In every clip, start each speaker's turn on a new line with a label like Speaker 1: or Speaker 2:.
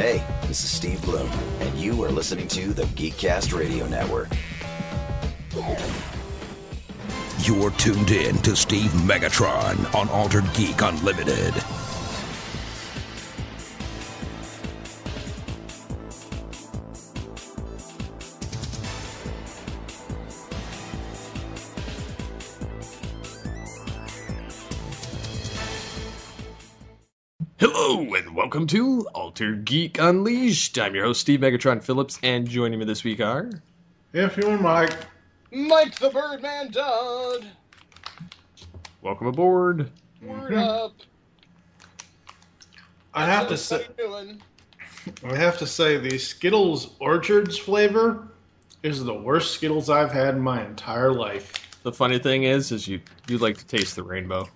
Speaker 1: Hey, this is Steve Bloom, and you are listening to the GeekCast Radio Network.
Speaker 2: You're tuned in to Steve Megatron on Altered Geek Unlimited.
Speaker 3: Hello, and welcome to Altered Geek Unleashed. I'm your host, Steve Megatron Phillips, and joining me this week are...
Speaker 4: If you're Mike.
Speaker 5: Mike the Birdman Dodd.
Speaker 3: Welcome aboard.
Speaker 5: Word up.
Speaker 4: I have to say the Skittles Orchards flavor is the worst Skittles I've had in my entire life.
Speaker 3: The funny thing is you like to taste the rainbow.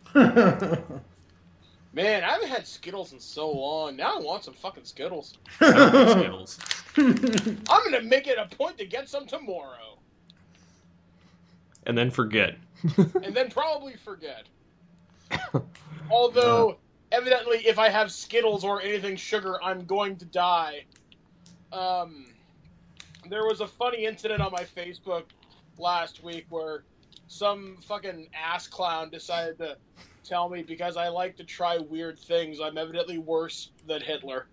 Speaker 5: Man, I haven't had Skittles in so long. Now I want some fucking Skittles.
Speaker 3: I don't like Skittles.
Speaker 5: I'm gonna make it a point to get some tomorrow.
Speaker 3: And then forget.
Speaker 5: And then probably forget. Although, evidently, if I have Skittles or anything sugar, I'm going to die. There was a funny incident on my Facebook last week where some fucking ass clown decided to tell me because I like to try weird things, I'm evidently worse than Hitler.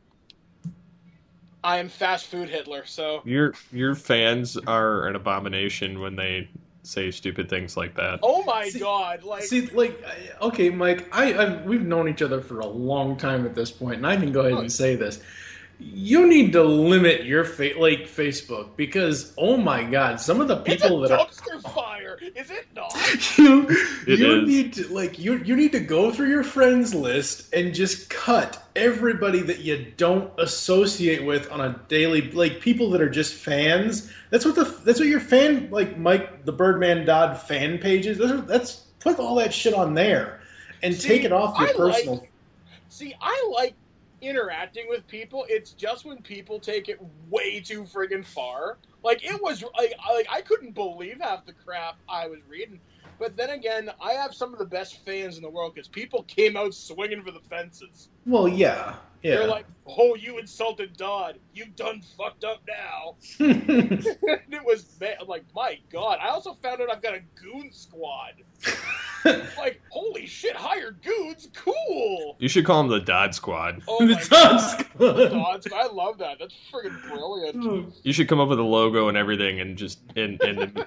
Speaker 5: I am fast food Hitler, so...
Speaker 3: Your fans are an abomination when they say stupid things like that.
Speaker 5: Oh my god, like...
Speaker 4: Okay, Mike, we've known each other for a long time at this point, and I can go ahead and say this. You need to limit your Facebook, because, oh my god, some of the people
Speaker 5: it's a
Speaker 4: that are...
Speaker 5: dumpster fire, is it not?
Speaker 4: You need to go through your friends list and just cut everybody that you don't associate with on a daily, like people that are just fans. That's what your fan, like Mike the Birdman Dodd fan pages. That's put all that shit on there and take it off your personal.
Speaker 5: I like interacting with people. It's just when people take it way too friggin' far. Like, it was like I couldn't believe half the crap I was reading. But then again, I have some of the best fans in the world because people came out swinging for the fences.
Speaker 4: Well, yeah.
Speaker 5: They're like, "Oh, you insulted Dodd. You done fucked up now." It was bad. I'm like, my god. I also found out I've got a goon squad. Like, holy shit, hired goons? Cool.
Speaker 3: You should call them the Dodd Squad.
Speaker 5: Oh my god. The Dodd Squad. I love that. That's friggin' brilliant.
Speaker 3: You should come up with a logo and everything, and just and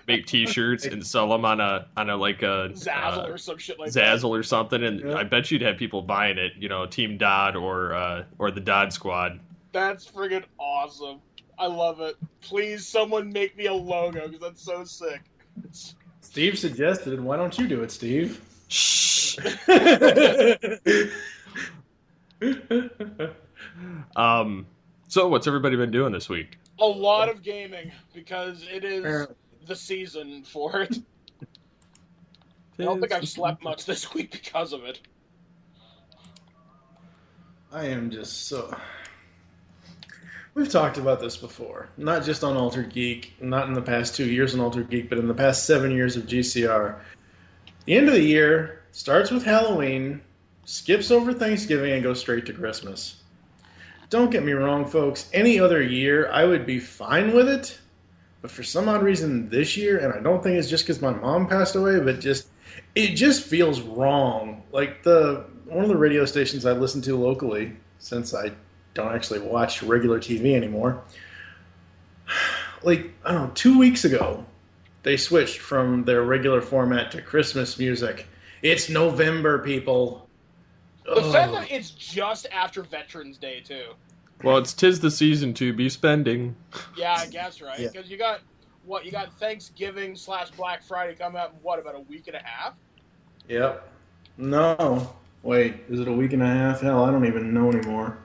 Speaker 3: make T-shirts and sell them on a like a
Speaker 5: Zazzle or some shit like
Speaker 3: Zazzle or something. And I bet you'd have people buying it. You know, Team Dodd or the Dodd Squad.
Speaker 5: That's friggin' awesome. I love it. Please, someone make me a logo because that's so sick.
Speaker 4: Steve suggested it. Why don't you do it, Steve?
Speaker 3: Shh. So what's everybody been doing this week?
Speaker 5: A lot of gaming because it is the season for it. I don't think I've slept much this week because of it.
Speaker 4: I am just so... We've talked about this before. Not just on Altered Geek, not in the past 2 years on Altered Geek, but in the past 7 years of GCR. The end of the year starts with Halloween, skips over Thanksgiving, and goes straight to Christmas. Don't get me wrong, folks. Any other year, I would be fine with it. But for some odd reason this year, and I don't think it's just because my mom passed away, but it just feels wrong. Like one of the radio stations I listen to locally, since I don't actually watch regular TV anymore. Like, I don't know, 2 weeks ago, they switched from their regular format to Christmas music. It's November, people.
Speaker 5: The fact that it's just after Veterans Day, too.
Speaker 3: Well, it's 'tis the season to be spending.
Speaker 5: Yeah, I guess, right? Because you got Thanksgiving / Black Friday coming up in, about a week and a half?
Speaker 4: Yep. No. Wait, is it a week and a half? Hell, I don't even know anymore.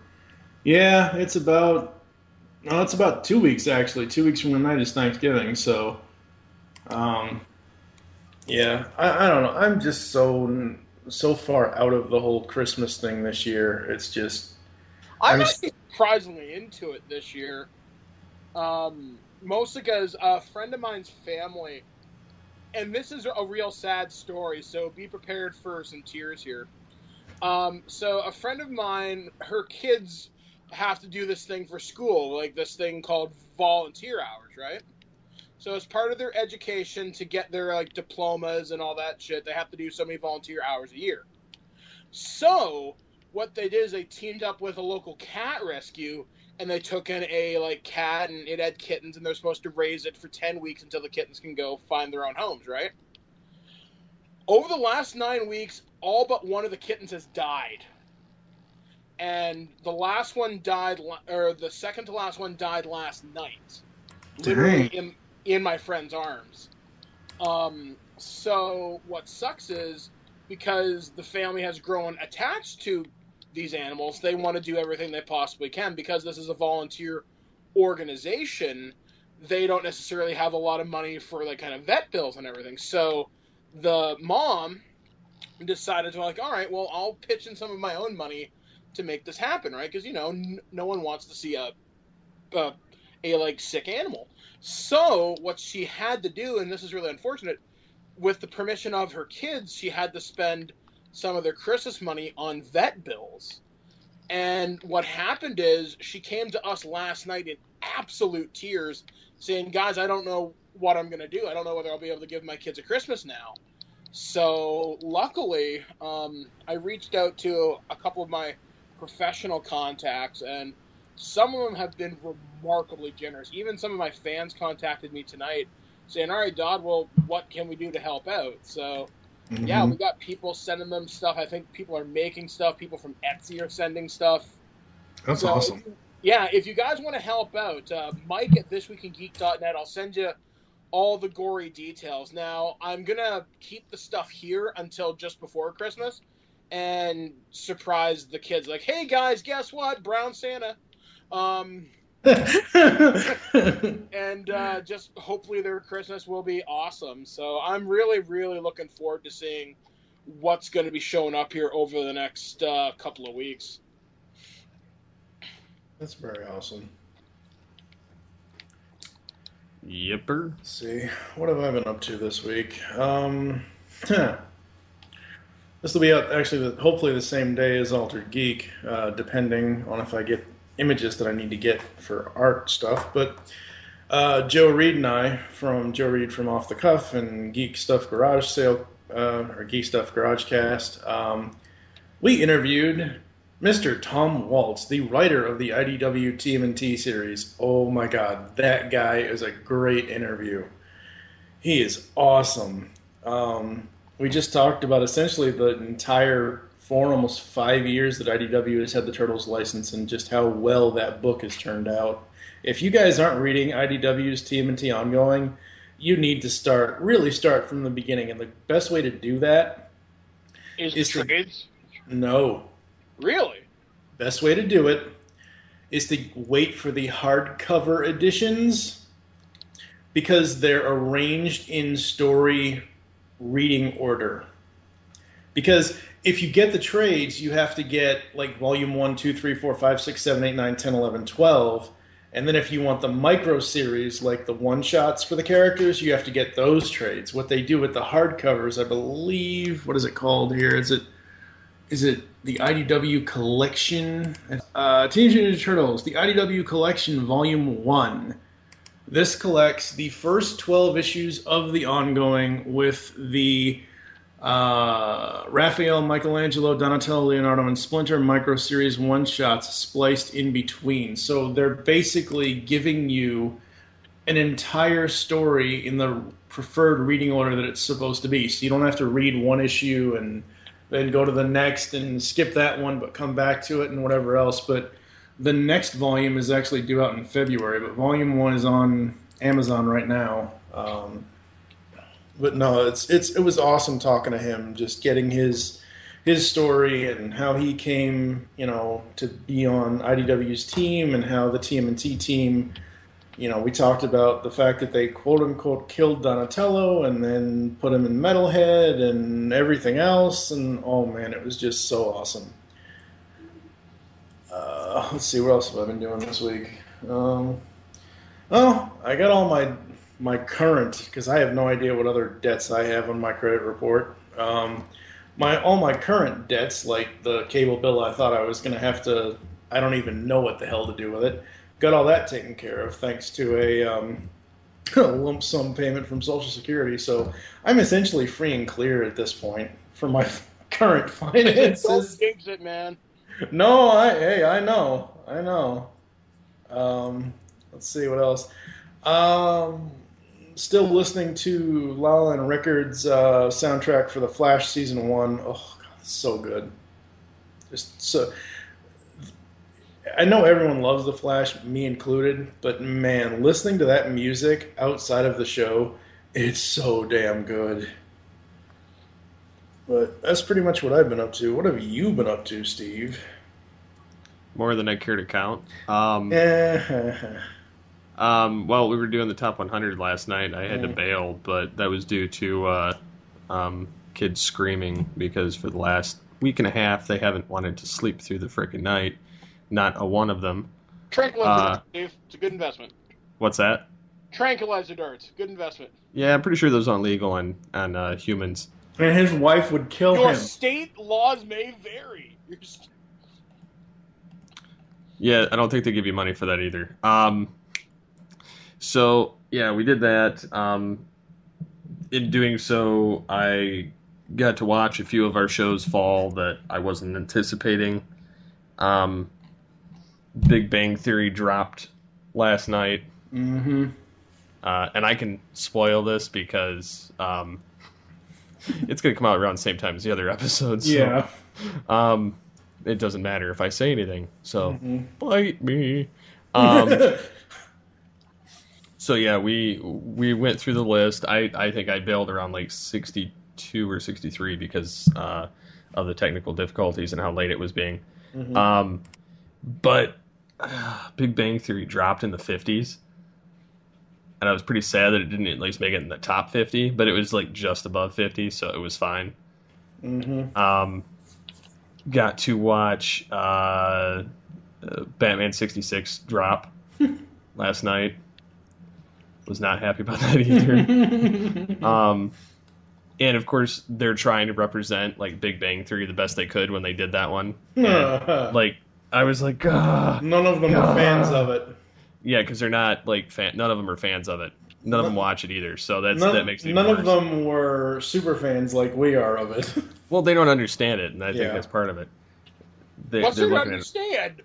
Speaker 4: Yeah, it's about 2 weeks, actually. 2 weeks from tonight is Thanksgiving, so... yeah, I don't know. I'm just so far out of the whole Christmas thing this year. It's just...
Speaker 5: I'm actually surprisingly into it this year. Mostly because a friend of mine's family... And this is a real sad story, so be prepared for some tears here. So a friend of mine, her kids have to do this thing for school, like this thing called volunteer hours, right? So as part of their education to get their like diplomas and all that shit, they have to do so many volunteer hours a year. So what they did is they teamed up with a local cat rescue, and they took in a like cat, and it had kittens, and they're supposed to raise it for 10 weeks until the kittens can go find their own homes, right? Over the last 9 weeks, all but one of the kittens has died. And the last one died, or the second to last one died last night. Literally in my friend's arms. So what sucks is, because the family has grown attached to these animals, they want to do everything they possibly can. Because this is a volunteer organization, they don't necessarily have a lot of money for like kind of vet bills and everything. So the mom decided to like, all right, well, I'll pitch in some of my own money to make this happen, right? Because, you know, no one wants to see a like sick animal. So what she had to do, and this is really unfortunate, with the permission of her kids, she had to spend some of their Christmas money on vet bills. And what happened is she came to us last night in absolute tears saying, guys, I don't know what I'm going to do. I don't know whether I'll be able to give my kids a Christmas now. So luckily, I reached out to a couple of my professional contacts, and some of them have been remarkably generous. Even some of my fans contacted me tonight saying, all right, Dodd, well, what can we do to help out? So, yeah, we got people sending them stuff. I think people are making stuff. People from Etsy are sending stuff.
Speaker 4: That's awesome.
Speaker 5: If you guys want to help out, Mike at thisweekingeek.net, I'll send you all the gory details. Now, I'm going to keep the stuff here until just before Christmas and surprise the kids. Like, hey, guys, guess what? Brown Santa. And just hopefully their Christmas will be awesome. So I'm really, really looking forward to seeing what's going to be showing up here over the next couple of weeks.
Speaker 4: That's very awesome.
Speaker 3: Yipper.
Speaker 4: Let's see, what have I been up to this week? This will be out actually hopefully the same day as Altered Geek, depending on if I get images that I need to get for art stuff. But Joe Reed and I, from Joe Reed from Off the Cuff and Geek Stuff Garage Sale, or Geek Stuff Garage Cast, we interviewed Mr. Tom Waltz, the writer of the IDW TMNT series. Oh my God, that guy is a great interview. He is awesome. We just talked about essentially the entire almost 5 years that IDW has had the Turtles license and just how well that book has turned out. If you guys aren't reading IDW's TMNT ongoing, you need to really start from the beginning. And the best way to do that
Speaker 5: is trades?
Speaker 4: No.
Speaker 5: Really?
Speaker 4: Best way to do it is to wait for the hardcover editions, because they're arranged in story reading order. Because if you get the trades, you have to get like volume 1, 2, 3, 4, 5, 6, 7, 8, 9, 10, 11, 12. And then if you want the micro series, like the one-shots for the characters, you have to get those trades. What they do with the hardcovers, I believe, what is it called here? Is it the IDW Collection? Teenage Mutant Ninja Turtles, the IDW Collection Volume 1. This collects the first 12 issues of the ongoing with the Raphael, Michelangelo, Donatello, Leonardo, and Splinter micro series one-shots spliced in between. So they're basically giving you an entire story in the preferred reading order that it's supposed to be. So you don't have to read one issue and then go to the next and skip that one but come back to it and whatever else. But the next volume is actually due out in February, but volume 1 is on Amazon right now. But no, it was awesome talking to him, just getting his story and how he came, to be on IDW's team and how the TMNT team, we talked about the fact that they quote unquote killed Donatello and then put him in Metalhead and everything else, and oh man, it was just so awesome. Let's see, what else have I been doing this week? I got all my current, because I have no idea what other debts I have on my credit report. All my current debts, like the cable bill I thought I was going to have to I don't even know what the hell to do with it. Got all that taken care of thanks to a lump sum payment from Social Security. So I'm essentially free and clear at this point for my current finances.
Speaker 5: Don't jinx it, man.
Speaker 4: No, I know. Let's see what else. Still listening to La La Land Records soundtrack for The Flash Season 1. Oh, God, it's so good. Just so... I know everyone loves The Flash, me included, but man, listening to that music outside of the show, it's so damn good. But that's pretty much what I've been up to. What have you been up to, Steve?
Speaker 3: More than I care to count. Well, we were doing the top 100 last night. I had to bail, but that was due to kids screaming because for the last week and a half they haven't wanted to sleep through the frickin' night. Not a one of them.
Speaker 5: Tranquilizer darts, Dave. It's a good investment.
Speaker 3: What's that?
Speaker 5: Tranquilizer darts. Good investment.
Speaker 3: Yeah, I'm pretty sure those aren't legal on humans.
Speaker 4: And his wife would kill
Speaker 5: Your
Speaker 4: him.
Speaker 5: state laws may vary.
Speaker 3: Yeah, I don't think they give you money for that either. So, yeah, we did that. In doing so, I got to watch a few of our shows fall that I wasn't anticipating. Big Bang Theory dropped last night. Mm-hmm. And I can spoil this because it's going to come out around the same time as the other episodes.
Speaker 4: Yeah.
Speaker 3: So, it doesn't matter if I say anything. So, bite me. So, yeah, we went through the list. I think I bailed around like 62 or 63 because of the technical difficulties and how late it was being. Mm-hmm. But Big Bang Theory dropped in the 50s, and I was pretty sad that it didn't at least make it in the top 50, but it was like just above 50, so it was fine. Mm-hmm. Got to watch Batman 66 drop last night. Was not happy about that either. And of course, they're trying to represent like Big Bang Theory the best they could when they did that one. And, like, I was like, none
Speaker 4: of them are fans of it.
Speaker 3: Yeah, because they're not like none of them are fans of it. None of them watch it either. So that makes it even
Speaker 4: none
Speaker 3: worse.
Speaker 4: of them were super fans like we are of it.
Speaker 3: Well, they don't understand it, and I think that's part of it.
Speaker 5: What's there to understand?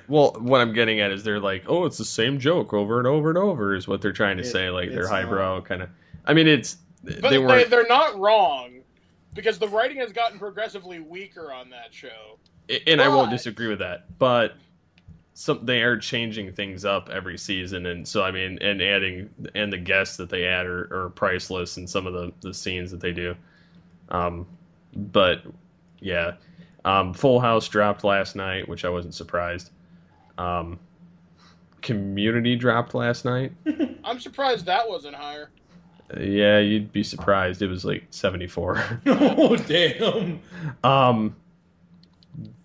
Speaker 3: Well, what I'm getting at is they're like, oh, it's the same joke over and over and over is what they're trying to say. Like they're highbrow kind of. I mean, they're
Speaker 5: not wrong because the writing has gotten progressively weaker on that show.
Speaker 3: And I won't disagree with that, but they are changing things up every season, and so I mean, and the guests that they add are priceless in some of the scenes that they do. But yeah, Full House dropped last night, which I wasn't surprised. Community dropped last night.
Speaker 5: I'm surprised that wasn't higher.
Speaker 3: Yeah, you'd be surprised. It was like 74.
Speaker 4: Oh, damn.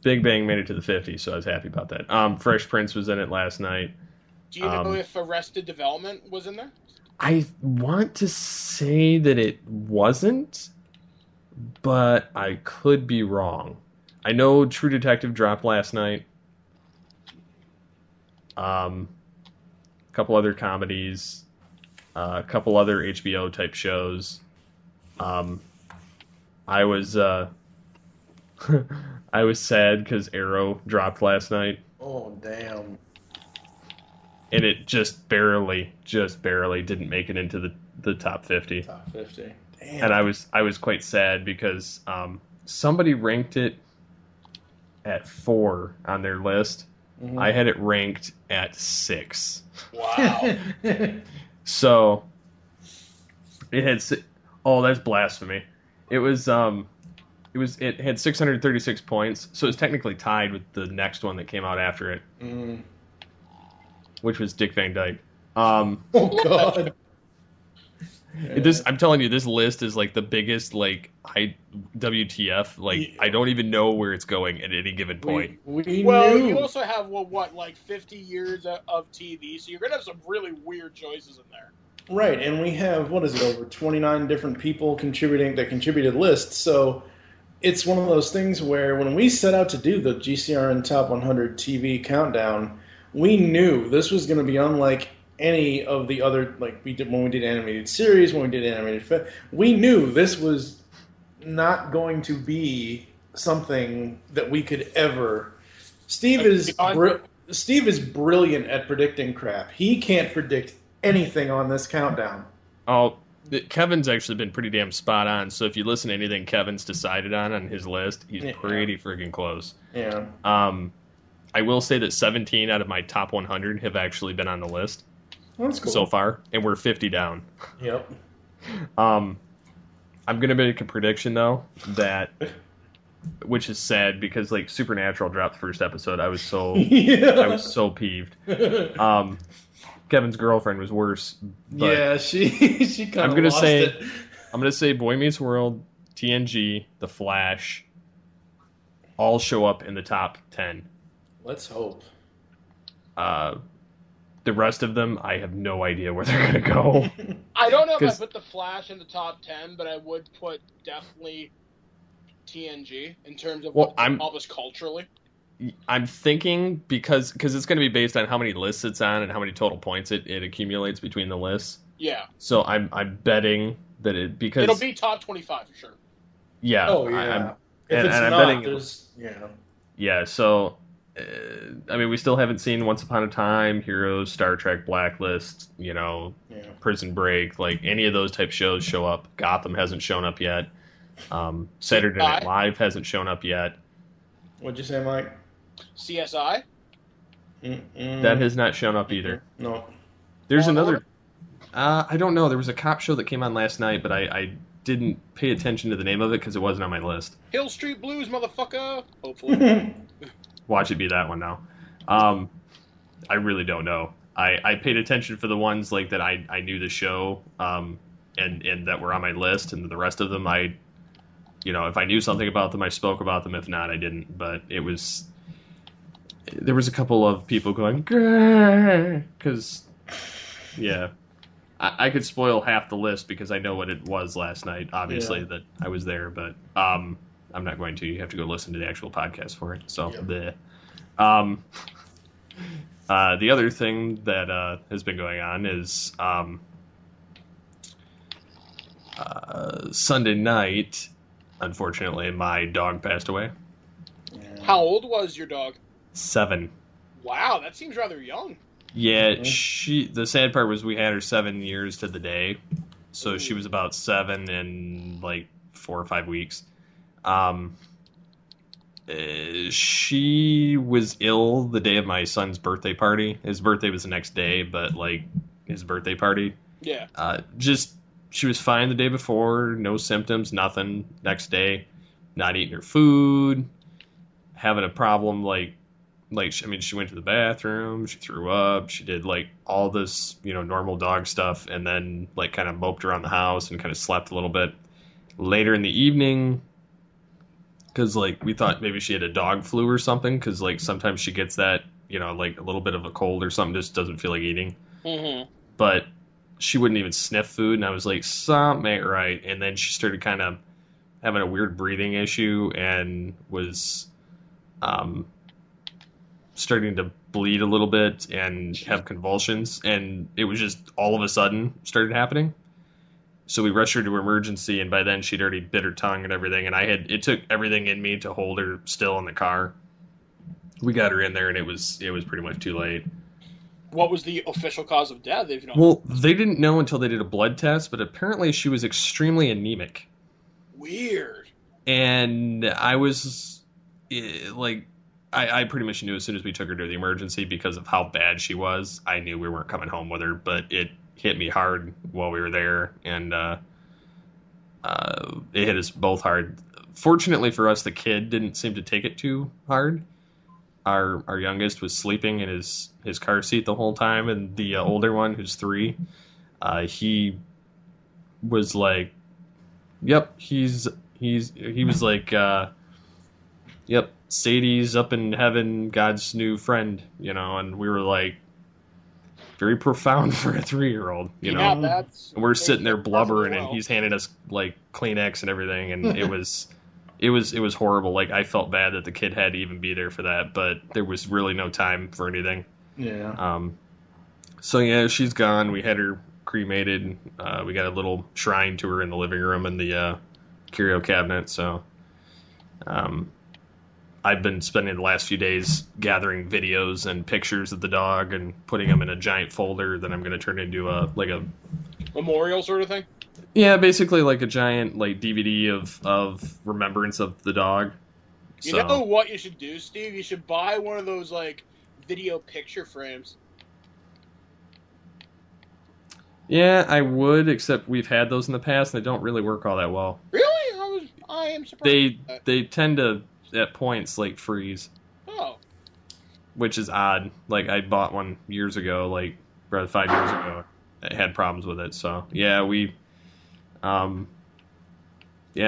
Speaker 3: Big Bang made it to the 50s, so I was happy about that. Fresh Prince was in it last night.
Speaker 5: Do you know if Arrested Development was in there?
Speaker 3: I want to say that it wasn't, but I could be wrong. I know True Detective dropped last night. A couple other comedies. A couple other HBO type shows. I was I was sad because Arrow dropped last night.
Speaker 4: Oh damn!
Speaker 3: And it just barely didn't make it into the top 50.
Speaker 4: Top 50. Damn.
Speaker 3: And I was quite sad because somebody ranked it at 4 on their list. Mm-hmm. I had it ranked at 6.
Speaker 5: Wow.
Speaker 3: So it had that's blasphemy. It had 636 points, so it's technically tied with the next one that came out after it, which was Dick Van Dyke.
Speaker 4: Oh God!
Speaker 3: I'm telling you, this list is like the biggest WTF. I don't even know where it's going at any given point.
Speaker 5: You also have like 50 years of TV, so you're gonna have some really weird choices in there.
Speaker 4: Right, and we have over 29 different people contributed lists. So it's one of those things where when we set out to do the GCRN Top 100 TV countdown, we knew this was going to be unlike any of the other, like we did when we did animated series, when we did animated film. We knew this was not going to be something that we could ever. Steve is brilliant at predicting crap. He can't predict anything on this countdown.
Speaker 3: Oh, Kevin's actually been pretty damn spot on. So if you listen to anything Kevin's decided on his list, he's pretty friggin' close.
Speaker 4: Yeah.
Speaker 3: I will say that 17 out of my top 100 have actually been on the list.
Speaker 4: That's cool.
Speaker 3: So far, and we're 50 down.
Speaker 4: Yep.
Speaker 3: I'm gonna make a prediction though that, which is sad because like Supernatural dropped the first episode. I was so I was so peeved. Kevin's girlfriend was worse.
Speaker 4: Yeah, she kind of lost it.
Speaker 3: I'm gonna say Boy Meets World, TNG, The Flash, all show up in the top 10.
Speaker 4: Let's hope.
Speaker 3: The rest of them, I have no idea where they're gonna go.
Speaker 5: I don't know if I put The Flash in the top 10, but I would put definitely TNG in terms of what they accomplished culturally.
Speaker 3: I'm thinking because it's going to be based on how many lists it's on and how many total points it accumulates between the lists.
Speaker 5: Yeah.
Speaker 3: So I'm betting that
Speaker 5: it'll be top 25 for sure.
Speaker 3: Yeah.
Speaker 4: Oh yeah.
Speaker 3: I'm betting. Yeah. So, I mean, we still haven't seen Once Upon a Time, Heroes, Star Trek, Blacklist, Prison Break, like any of those type shows show up. Gotham hasn't shown up yet. Saturday Night Live hasn't shown up yet.
Speaker 4: What'd you say, Mike?
Speaker 5: CSI?
Speaker 3: That has not shown up either.
Speaker 4: No.
Speaker 3: There's another... I don't know. There was a cop show that came on last night, but I didn't pay attention to the name of it because it wasn't on my list.
Speaker 5: Hill Street Blues, motherfucker! Hopefully.
Speaker 3: Watch it be that one now. I really don't know. I paid attention for the ones like that I knew the show and that were on my list, and the rest of them if I knew something about them, I spoke about them. If not, I didn't. But there was a couple of people going, because, I could spoil half the list because I know what it was last night, obviously, that I was there. But I'm not going to. You have to go listen to the actual podcast for it. So, the other thing that has been going on is Sunday night, unfortunately, my dog passed away.
Speaker 5: How old was your dog?
Speaker 3: 7.
Speaker 5: Wow, that seems rather young.
Speaker 3: Yeah, the sad part was we had her 7 years to the day. So she was about 7 in like 4 or 5 weeks. She was ill the day of my son's birthday party. His birthday was the next day, but like his birthday party.
Speaker 5: Yeah.
Speaker 3: She was fine the day before, no symptoms, nothing. Next day, not eating her food, having a problem she went to the bathroom, she threw up, she did like all this, normal dog stuff, and then like kind of moped around the house and kind of slept a little bit. Later in the evening, because like we thought maybe she had a dog flu or something, because like sometimes she gets that, like a little bit of a cold or something, just doesn't feel like eating.
Speaker 5: Mm-hmm.
Speaker 3: But she wouldn't even sniff food, and I was like, something ain't right. And then she started kind of having a weird breathing issue and was starting to bleed a little bit and have convulsions, and it was just all of a sudden started happening. So we rushed her to emergency, and by then she'd already bit her tongue and everything, and it took everything in me to hold her still in the car. We got her in there, and it was pretty much too late.
Speaker 5: What was the official cause of death?
Speaker 3: Well, they didn't know until they did a blood test, but apparently she was extremely anemic.
Speaker 5: Weird.
Speaker 3: And I was I pretty much knew as soon as we took her to the emergency because of how bad she was. I knew we weren't coming home with her, but it hit me hard while we were there, and it hit us both hard. Fortunately for us, the kid didn't seem to take it too hard. Our youngest was sleeping in his car seat the whole time, and the older one, who's 3, he was like, "Yep, he was like, yep, Sadie's up in heaven, God's new friend," and we were like, very profound for a 3-year-old,
Speaker 5: That's.
Speaker 3: And we're sitting there blubbering, and he's handing us like Kleenex and everything, and it was it was horrible. Like, I felt bad that the kid had to even be there for that, but there was really no time for anything.
Speaker 4: Yeah.
Speaker 3: So yeah, she's gone. We had her cremated. We got a little shrine to her in the living room and the curio cabinet. So, I've been spending the last few days gathering videos and pictures of the dog and putting them in a giant folder that I'm going to turn into a
Speaker 5: memorial sort of thing.
Speaker 3: Yeah, basically like a giant DVD of remembrance of the dog.
Speaker 5: You know what you should do, Steve? You should buy one of those like video picture frames.
Speaker 3: Yeah, I would, except we've had those in the past and they don't really work all that well.
Speaker 5: Really? I am surprised.
Speaker 3: They tend to at points like freeze.
Speaker 5: Oh.
Speaker 3: Which is odd. Like, I bought one years ago, like about 5 years ago. I had problems with it, so yeah,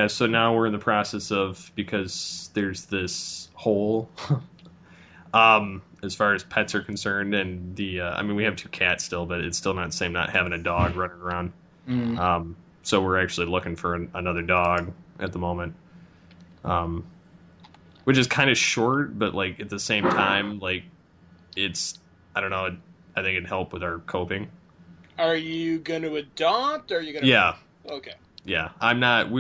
Speaker 3: so now we're in the process of, because there's this hole as far as pets are concerned, and we have 2 cats still, but it's still not the same not having a dog running around. So we're actually looking for another dog at the moment, which is kind of short, but like at the same time, like it's, I don't know, I think it'd help with our coping.
Speaker 5: Are you going to adopt? Or are you going to?
Speaker 3: Yeah.
Speaker 5: Okay.
Speaker 3: Yeah, I'm not.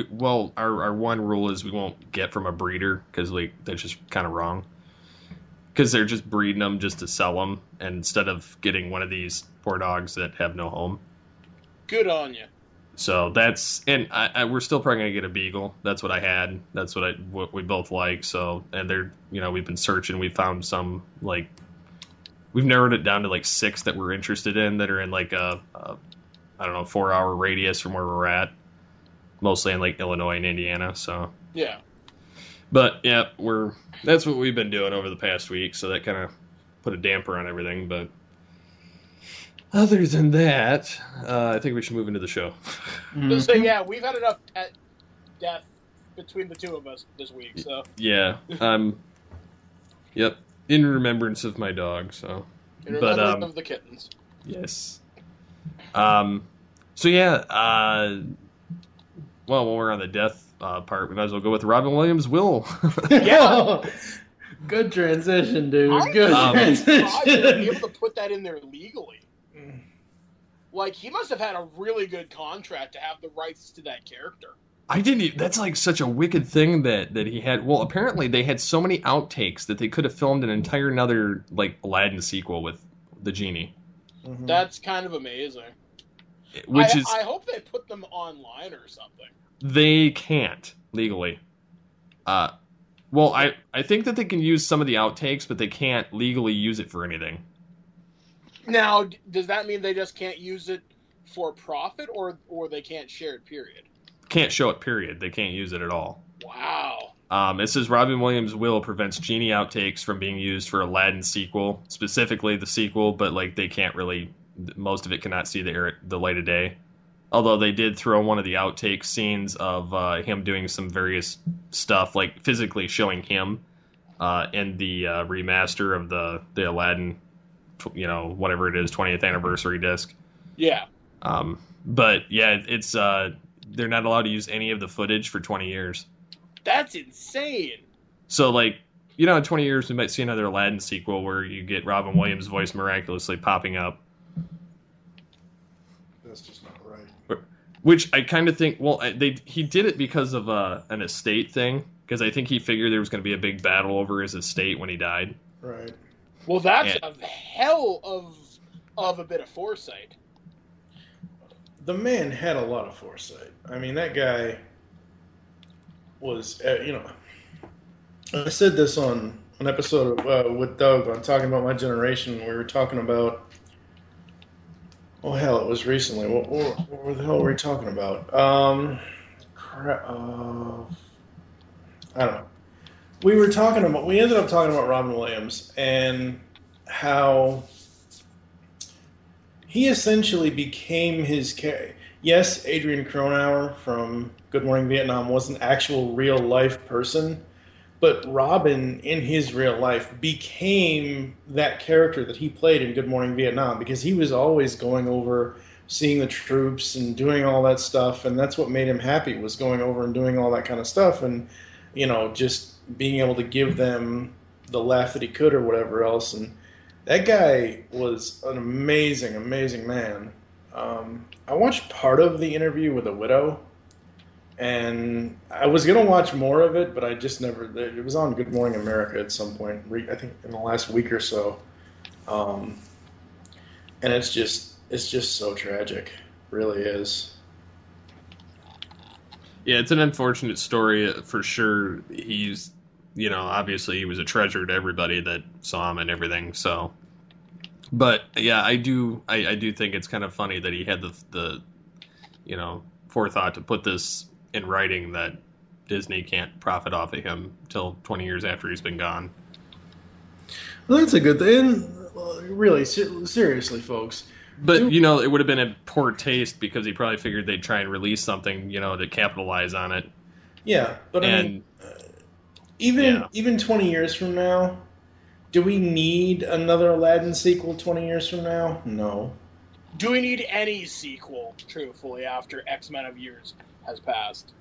Speaker 3: Our one rule is we won't get from a breeder, because like that's just kind of wrong. Because they're just breeding them just to sell them, and instead of getting one of these poor dogs that have no home.
Speaker 5: Good on you.
Speaker 3: So that's, and we're still probably gonna get a beagle. That's what I had. That's what we both like. So, and they're, we've been searching. We found some, like, we've narrowed it down to like 6 that we're interested in that are in like a 4-hour radius from where we're at. Mostly in like Illinois and Indiana, so
Speaker 5: yeah.
Speaker 3: But yeah, that's what we've been doing over the past week, so that kind of put a damper on everything. But other than that, I think we should move into the show.
Speaker 5: So yeah, we've had enough pet death between the 2 of us this week. So
Speaker 3: yeah, yep, in remembrance of my dog. So
Speaker 5: in remembrance of the kittens.
Speaker 3: Yes. So yeah. Well, while we're on the death part, we might as well go with Robin Williams' will.
Speaker 4: Yeah. Good transition, dude. Good transition.
Speaker 5: To be able to put that in there legally. Like, he must have had a really good contract to have the rights to that character.
Speaker 3: I didn't. That's like such a wicked thing that he had. Well, apparently they had so many outtakes that they could have filmed an entire another like Aladdin sequel with the Genie.
Speaker 5: Mm-hmm. That's kind of amazing. I hope they put them online or something.
Speaker 3: They can't legally. Well, I think that they can use some of the outtakes, but they can't legally use it for anything.
Speaker 5: Now, does that mean they just can't use it for profit, or they can't share it, period?
Speaker 3: Can't show it, period. They can't use it at all.
Speaker 5: Wow.
Speaker 3: It says Robin Williams' will prevents Genie outtakes from being used for Aladdin sequel, specifically the sequel, but like they can't really, most of it cannot see the light of day. Although they did throw one of the outtake scenes of him doing some various stuff, like physically showing him in the remaster of the Aladdin, whatever it is, 20th anniversary disc.
Speaker 5: Yeah.
Speaker 3: But yeah, it's they're not allowed to use any of the footage for 20 years.
Speaker 5: That's insane.
Speaker 3: So like, in 20 years we might see another Aladdin sequel where you get Robin Williams' voice miraculously popping up.
Speaker 4: That's just not right.
Speaker 3: Which I kind of think, he did it because of an estate thing, because I think he figured there was going to be a big battle over his estate when he died.
Speaker 4: Right.
Speaker 5: Well, that's a hell of a bit of foresight.
Speaker 4: The man had a lot of foresight. I mean, that guy was, I said this on an episode with Doug on Talking About My Generation. We were talking about, oh, hell, it was recently. What the hell were we talking about? I don't know. We ended up talking about Robin Williams and how he essentially became his character. Yes, Adrian Cronauer from Good Morning Vietnam was an actual real-life person, but Robin, in his real life, became that character that he played in Good Morning Vietnam, because he was always going over, seeing the troops and doing all that stuff, and that's what made him happy, was going over and doing all that kind of stuff. And just being able to give them the laugh that he could or whatever else. And that guy was an amazing, amazing man. I watched part of the interview with the widow, and I was going to watch more of it, but I just never... It was on Good Morning America at some point, I think in the last week or so. And it's just so tragic. It really is.
Speaker 3: Yeah, it's an unfortunate story for sure. He's, obviously he was a treasure to everybody that saw him and everything. So, but yeah, I do think it's kind of funny that he had the forethought to put this in writing that Disney can't profit off of him till 20 years after he's been gone.
Speaker 4: Well, that's a good thing. Really, seriously, folks.
Speaker 3: But, it would have been in poor taste because he probably figured they'd try and release something, to capitalize on it.
Speaker 4: Yeah, but even 20 years from now, do we need another Aladdin sequel 20 years from now? No.
Speaker 5: Do we need any sequel, truthfully, after X amount of years has passed?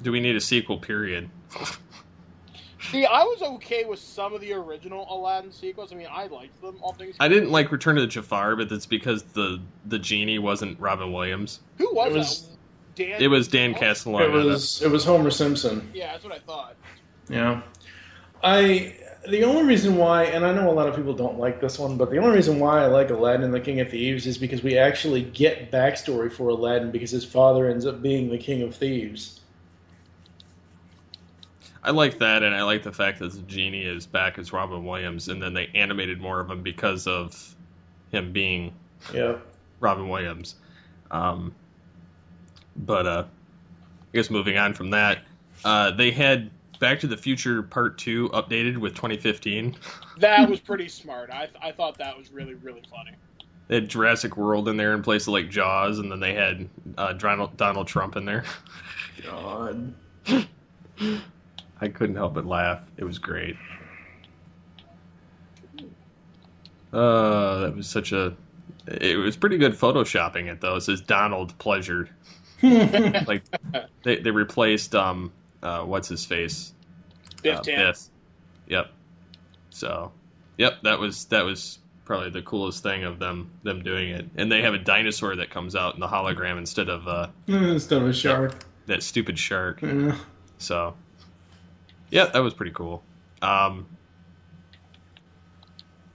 Speaker 3: Do we need a sequel, period?
Speaker 5: See, I was okay with some of the original Aladdin sequels. I mean, I liked them, all things.
Speaker 3: I didn't like Return of the Jafar, but that's because the Genie wasn't Robin Williams.
Speaker 5: Who was that? Dan?
Speaker 3: It was Dan Castellaneta.
Speaker 4: It was Homer Simpson.
Speaker 5: Yeah, that's what I thought.
Speaker 4: Yeah. The only reason why, and I know a lot of people don't like this one, but the only reason why I like Aladdin and the King of Thieves is because we actually get backstory for Aladdin because his father ends up being the King of Thieves.
Speaker 3: I like that, and I like the fact that the Genie is back as Robin Williams, and then they animated more of him because of him being Robin Williams. But I guess moving on from that, they had Back to the Future Part 2 updated with 2015.
Speaker 5: That was pretty smart. I thought that was really, really funny.
Speaker 3: They had Jurassic World in there in place of like Jaws, and then they had Donald Trump in there.
Speaker 4: God.
Speaker 3: I couldn't help but laugh. It was great. That was it was pretty good photoshopping it though. It says Donald pleasured. Like they replaced what's his face?
Speaker 5: Biff.
Speaker 3: Yep. So, yep, that was probably the coolest thing of them doing it. And they have a dinosaur that comes out in the hologram instead of a
Speaker 4: shark.
Speaker 3: That stupid shark.
Speaker 4: Yeah.
Speaker 3: So, yeah, that was pretty cool.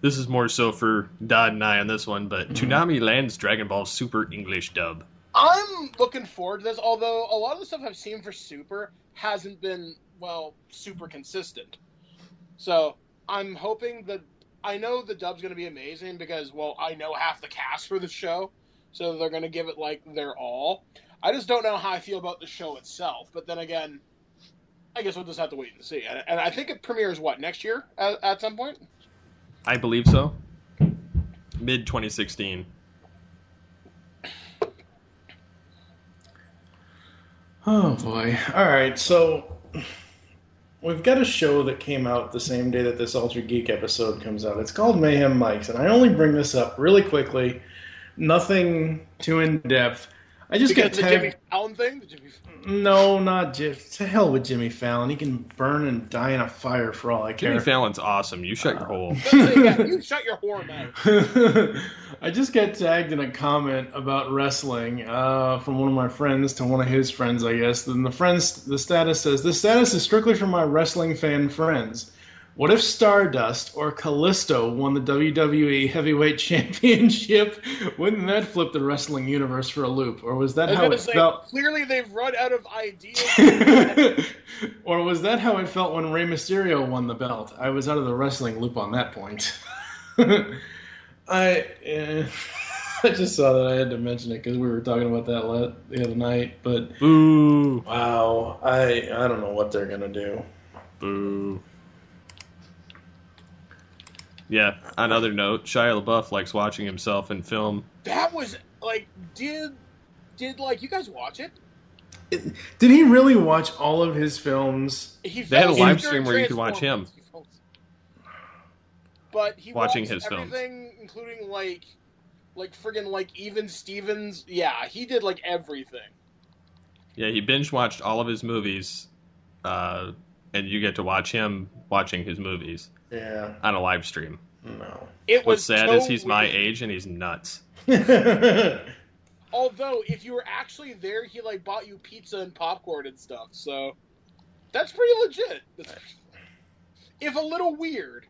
Speaker 3: This is more so for Dodd and I on this one, but Toonami lands Dragon Ball Super English dub.
Speaker 5: I'm looking forward to this, although a lot of the stuff I've seen for Super hasn't been, super consistent. So I'm hoping that... I know the dub's going to be amazing because, I know half the cast for the show, so they're going to give it, their all. I just don't know how I feel about the show itself, but then again, I guess we'll just have to wait and see. And I think it premieres, next year at some point?
Speaker 3: I believe so. Mid-2016.
Speaker 4: Oh, boy. All right, so we've got a show that came out the same day that this Altered Geek episode comes out. It's called Mayhem Mics, and I only bring this up really quickly. Nothing too in-depth. I just
Speaker 5: because
Speaker 4: get
Speaker 5: the Jimmy Fallon thing?
Speaker 4: No, not Jimmy. To hell with Jimmy Fallon. He can burn and die in a fire for all I care.
Speaker 3: Jimmy Fallon's awesome. You shut your hole.
Speaker 5: You shut your whore mouth.
Speaker 4: I just got tagged in a comment about wrestling from one of my friends to one of his friends, I guess. Then the status says, "This status is strictly for my wrestling fan friends. What if Stardust or Kalisto won the WWE Heavyweight Championship? Wouldn't that flip the wrestling universe for a loop? Or was that how it felt?
Speaker 5: Clearly they've run out of ideas.
Speaker 4: Or was that how it felt when Rey Mysterio won the belt? I was out of the wrestling loop on that point." I just saw that I had to mention it because we were talking about that the other night. But
Speaker 3: boo!
Speaker 4: Wow, I don't know what they're gonna do.
Speaker 3: Boo! Yeah. On another note, Shia LaBeouf likes watching himself in film.
Speaker 5: That was did you guys watch it?
Speaker 4: Did he really watch all of his films?
Speaker 3: They had a live stream where you could watch him.
Speaker 5: But he
Speaker 3: watching his
Speaker 5: everything,
Speaker 3: films,
Speaker 5: including friggin' Even Stevens. Yeah, he did everything.
Speaker 3: Yeah, he binge watched all of his movies, and and you get to watch him watching his movies.
Speaker 4: Yeah.
Speaker 3: On a live stream.
Speaker 4: No.
Speaker 3: What's sad is he's my age and he's nuts.
Speaker 5: Although, if you were actually there, he like bought you pizza and popcorn and stuff. So that's pretty legit. If a little weird.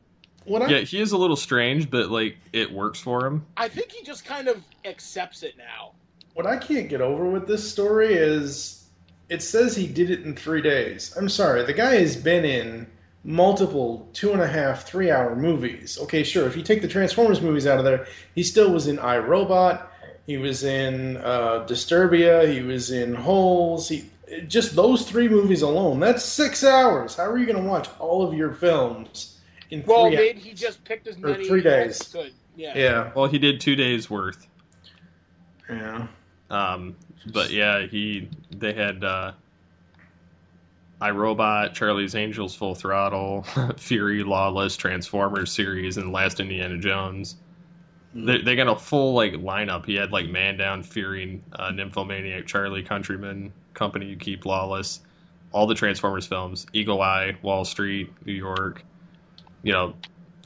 Speaker 3: Yeah, he is a little strange, but like it works for him.
Speaker 5: I think he just kind of accepts it now.
Speaker 4: What I can't get over with this story is it says he did it in 3 days. I'm sorry, the guy has been in multiple 2.5, 3 hour movies. Okay, sure, if you take the Transformers movies out of there, he still was in iRobot, he was in Disturbia, he was in Holes, just those 3 movies alone, that's 6 hours. How are you going to watch all of your films in 3 hours?
Speaker 5: Well, maybe he just picked as many
Speaker 4: 3 days.
Speaker 5: as he could.
Speaker 4: Yeah.
Speaker 3: Well, he did 2 days worth.
Speaker 4: Yeah.
Speaker 3: But yeah, they had iRobot, Charlie's Angels, Full Throttle, Fury, Lawless, Transformers series, and Last Indiana Jones. They got a full like lineup. He had like Man Down, Fury, Nymphomaniac, Charlie, Countryman, Company You Keep, Lawless, all the Transformers films, Eagle Eye, Wall Street, New York. You know,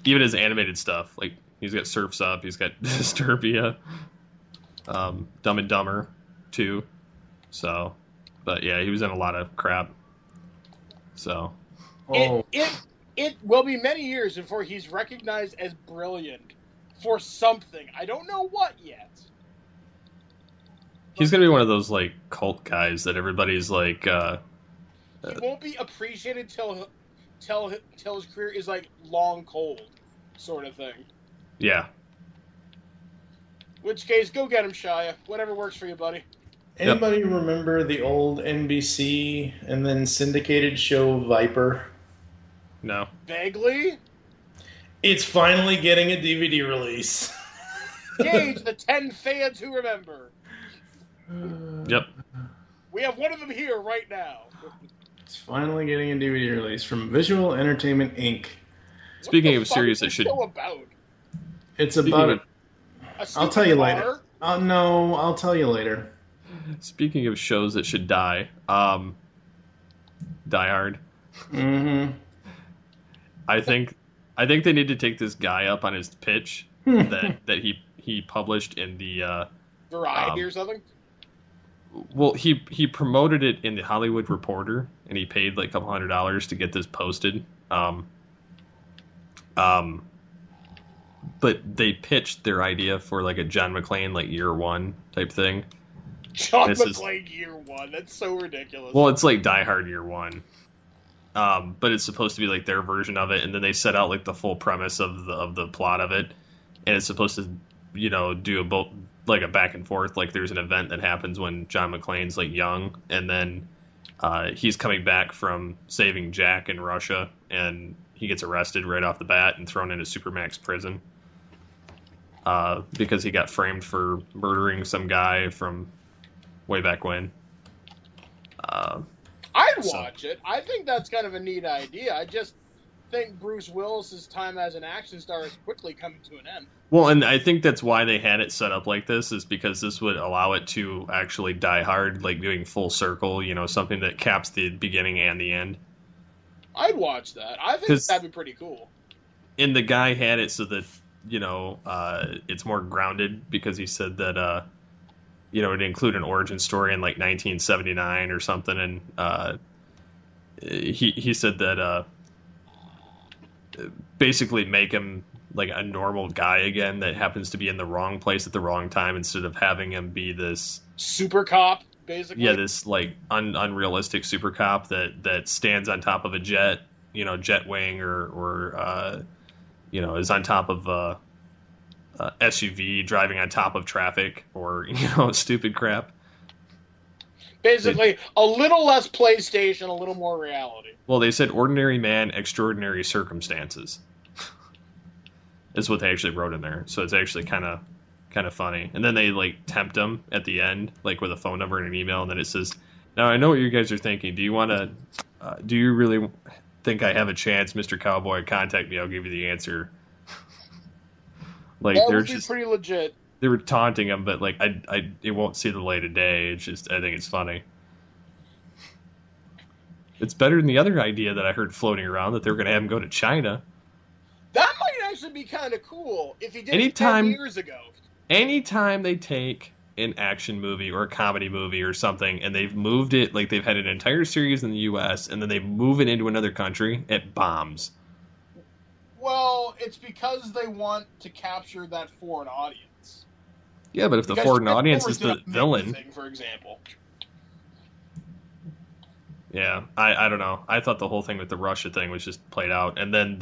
Speaker 3: even his animated stuff. Like he's got Surf's Up, he's got Disturbia, Dumb and Dumber 2. So, but yeah, he was in a lot of crap. So,
Speaker 5: it will be many years before he's recognized as brilliant for something. I don't know what yet.
Speaker 3: He's gonna be one of those like cult guys that everybody's like.
Speaker 5: He won't be appreciated till his career is like long cold, sort of thing.
Speaker 3: Yeah.
Speaker 5: Which case, go get him, Shia. Whatever works for you, buddy.
Speaker 4: Anybody remember the old NBC and then syndicated show Viper?
Speaker 3: No.
Speaker 5: Vaguely?
Speaker 4: It's finally getting a DVD release.
Speaker 5: Gauge the 10 fans who remember.
Speaker 3: Yep.
Speaker 5: We have one of them here right now.
Speaker 4: It's finally getting a DVD release from Visual Entertainment Inc.
Speaker 3: Speaking of series that should...
Speaker 5: about?
Speaker 4: It's about... I'll tell you
Speaker 5: bar?
Speaker 4: later. No, I'll tell you later.
Speaker 3: Speaking of shows that should die, Die Hard.
Speaker 4: Mm-hmm.
Speaker 3: I think they need to take this guy up on his pitch that he published in the
Speaker 5: Variety or something?
Speaker 3: Well, he promoted it in the Hollywood Reporter, and he paid like $200 to get this posted. But they pitched their idea for like a John McClane like Year One type thing.
Speaker 5: John McClane Year One. That's so ridiculous.
Speaker 3: Well, it's like Die Hard Year One. But it's supposed to be like their version of it, and then they set out like the full premise of the plot of it, and it's supposed to, do a back and forth. Like there's an event that happens when John McClane's like young, and then he's coming back from saving Jack in Russia, and he gets arrested right off the bat and thrown into Supermax prison because he got framed for murdering some guy from way back when.
Speaker 5: I'd watch it. I think that's kind of a neat idea. I just think Bruce Willis's time as an action star is quickly coming to an end.
Speaker 3: Well, and I think that's why they had it set up like this, is because this would allow it to actually die hard, like doing full circle, something that caps the beginning and the end. I'd
Speaker 5: watch that. I think that'd be pretty cool.
Speaker 3: And the guy had it so that, it's more grounded, because he said that, it'd include an origin story in like 1979 or something, and he said that basically make him like a normal guy again that happens to be in the wrong place at the wrong time, instead of having him be this
Speaker 5: super cop, basically.
Speaker 3: Yeah, this like unrealistic super cop that stands on top of a jet, jet wing, or is on top of a SUV driving on top of traffic, or stupid crap.
Speaker 5: Basically, a little less PlayStation, a little more reality.
Speaker 3: Well, they said ordinary man, extraordinary circumstances. Is what they actually wrote in there. So it's actually kind of funny. And then they like tempt him at the end, like with a phone number and an email, and then it says, "Now I know what you guys are thinking. Do you really think I have a chance, Mr. Cowboy? Contact me. I'll give you the answer." Like
Speaker 5: that
Speaker 3: they're
Speaker 5: would
Speaker 3: just
Speaker 5: be pretty legit.
Speaker 3: They were taunting him, but like it won't see the light of day. It's just, I think it's funny. It's better than the other idea that I heard floating around that they were going to have him go to China.
Speaker 5: That might actually be kind of cool if he did it
Speaker 3: Anytime-
Speaker 5: 10 years ago.
Speaker 3: Anytime they take an action movie or a comedy movie or something and they've moved it, like they've had an entire series in the U.S. and then they move it into another country, it bombs.
Speaker 5: Well, it's because they want to capture that foreign audience.
Speaker 3: Yeah, but if the
Speaker 5: Because
Speaker 3: foreign
Speaker 5: Transformers
Speaker 3: audience is
Speaker 5: did
Speaker 3: the
Speaker 5: a big
Speaker 3: villain...
Speaker 5: thing, for example.
Speaker 3: Yeah, I don't know. I thought the whole thing with the Russia thing was just played out. And then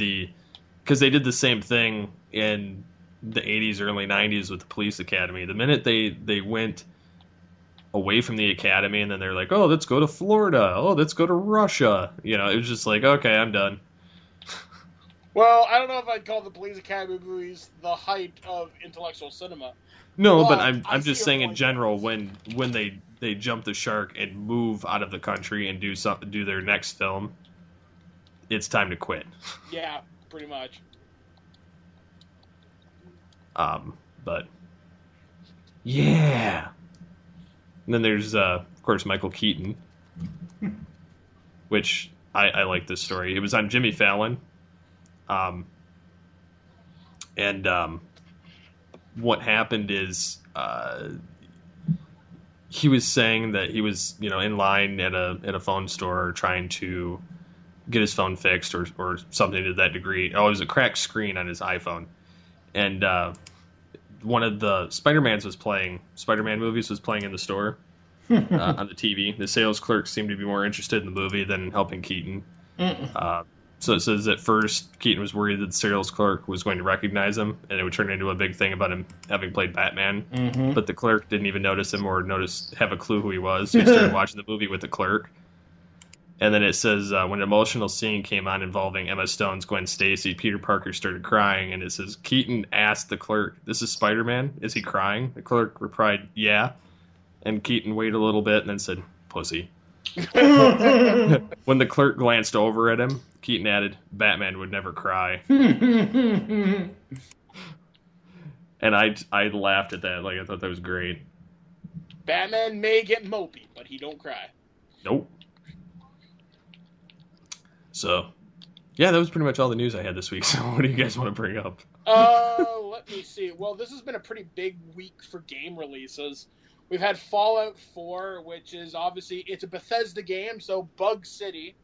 Speaker 3: because they did the same thing in the 80s, early 90s with the police academy. The minute they went away from the academy and then they're like, oh, let's go to Florida. Oh, let's go to Russia. You know, it was just like, okay, I'm done.
Speaker 5: Well, I don't know if I'd call the Police Academy movies the height of intellectual cinema.
Speaker 3: No,
Speaker 5: Well,
Speaker 3: but
Speaker 5: I
Speaker 3: I'm
Speaker 5: see
Speaker 3: just
Speaker 5: your
Speaker 3: saying in
Speaker 5: point.
Speaker 3: general when they jump the shark and move out of the country and do their next film, it's time to quit.
Speaker 5: Yeah, pretty much.
Speaker 3: But yeah. And then there's of course Michael Keaton, which I like this story. It was on Jimmy Fallon. What happened is he was saying that he was, in line at a phone store trying to get his phone fixed or something to that degree. Oh, it was a cracked screen on his iPhone. And one of the Spider-Man movies was playing in the store on the TV. The sales clerk seemed to be more interested in the movie than helping Keaton. So it says at first Keaton was worried that the sales clerk was going to recognize him and it would turn into a big thing about him having played Batman. Mm-hmm. But the clerk didn't even notice him or have a clue who he was. So he started watching the movie with the clerk. And then it says when an emotional scene came on involving Emma Stone's Gwen Stacy, Peter Parker started crying. And it says Keaton asked the clerk, "This is Spider-Man? Is he crying?" The clerk replied, "Yeah." And Keaton waited a little bit and then said, "Pussy." When the clerk glanced over at him, Keaton added, "Batman would never cry." And I laughed at that. Like, I thought that was great.
Speaker 5: Batman may get mopey, but he don't cry.
Speaker 3: Nope. So, yeah, that was pretty much all the news I had this week. So what do you guys want to bring up?
Speaker 5: Let me see. Well, this has been a pretty big week for game releases. We've had Fallout 4, which is obviously, it's a Bethesda game, so Bug City.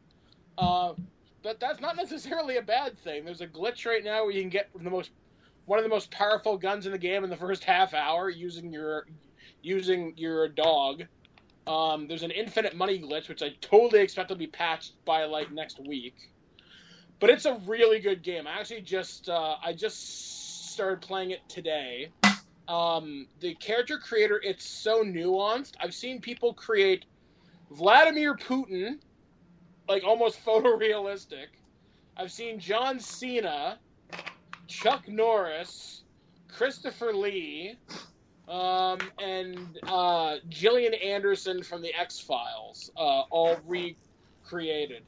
Speaker 5: But that's not necessarily a bad thing. There's a glitch right now where you can get one of the most powerful guns in the game in the first half hour using your dog. There's an infinite money glitch, which I totally expect to be patched by next week. But it's a really good game. I actually just started playing it today. The character creator, it's so nuanced. I've seen people create Vladimir Putin, almost photorealistic. I've seen John Cena, Chuck Norris, Christopher Lee, and Gillian Anderson from the X-Files, all recreated.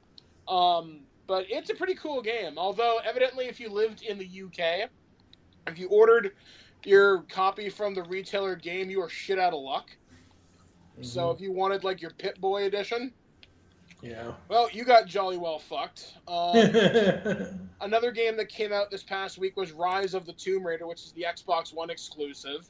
Speaker 5: But it's a pretty cool game. Although, evidently, if you lived in the UK, if you ordered your copy from the retailer game, you are shit out of luck. Mm-hmm. So if you wanted, your Pip-Boy edition,
Speaker 4: yeah,
Speaker 5: well, you got jolly well fucked. Another game that came out this past week was Rise of the Tomb Raider, which is the Xbox One exclusive.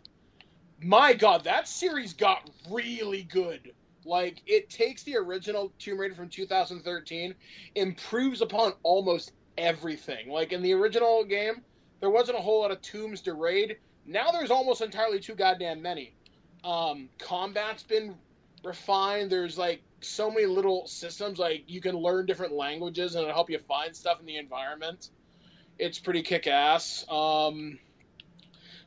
Speaker 5: My God, that series got really good. It takes the original Tomb Raider from 2013, improves upon almost everything. In the original game, there wasn't a whole lot of tombs to raid. Now there's almost entirely too goddamn many. Combat's been refined. There's, so many little systems. You can learn different languages, and it'll help you find stuff in the environment. It's pretty kick-ass.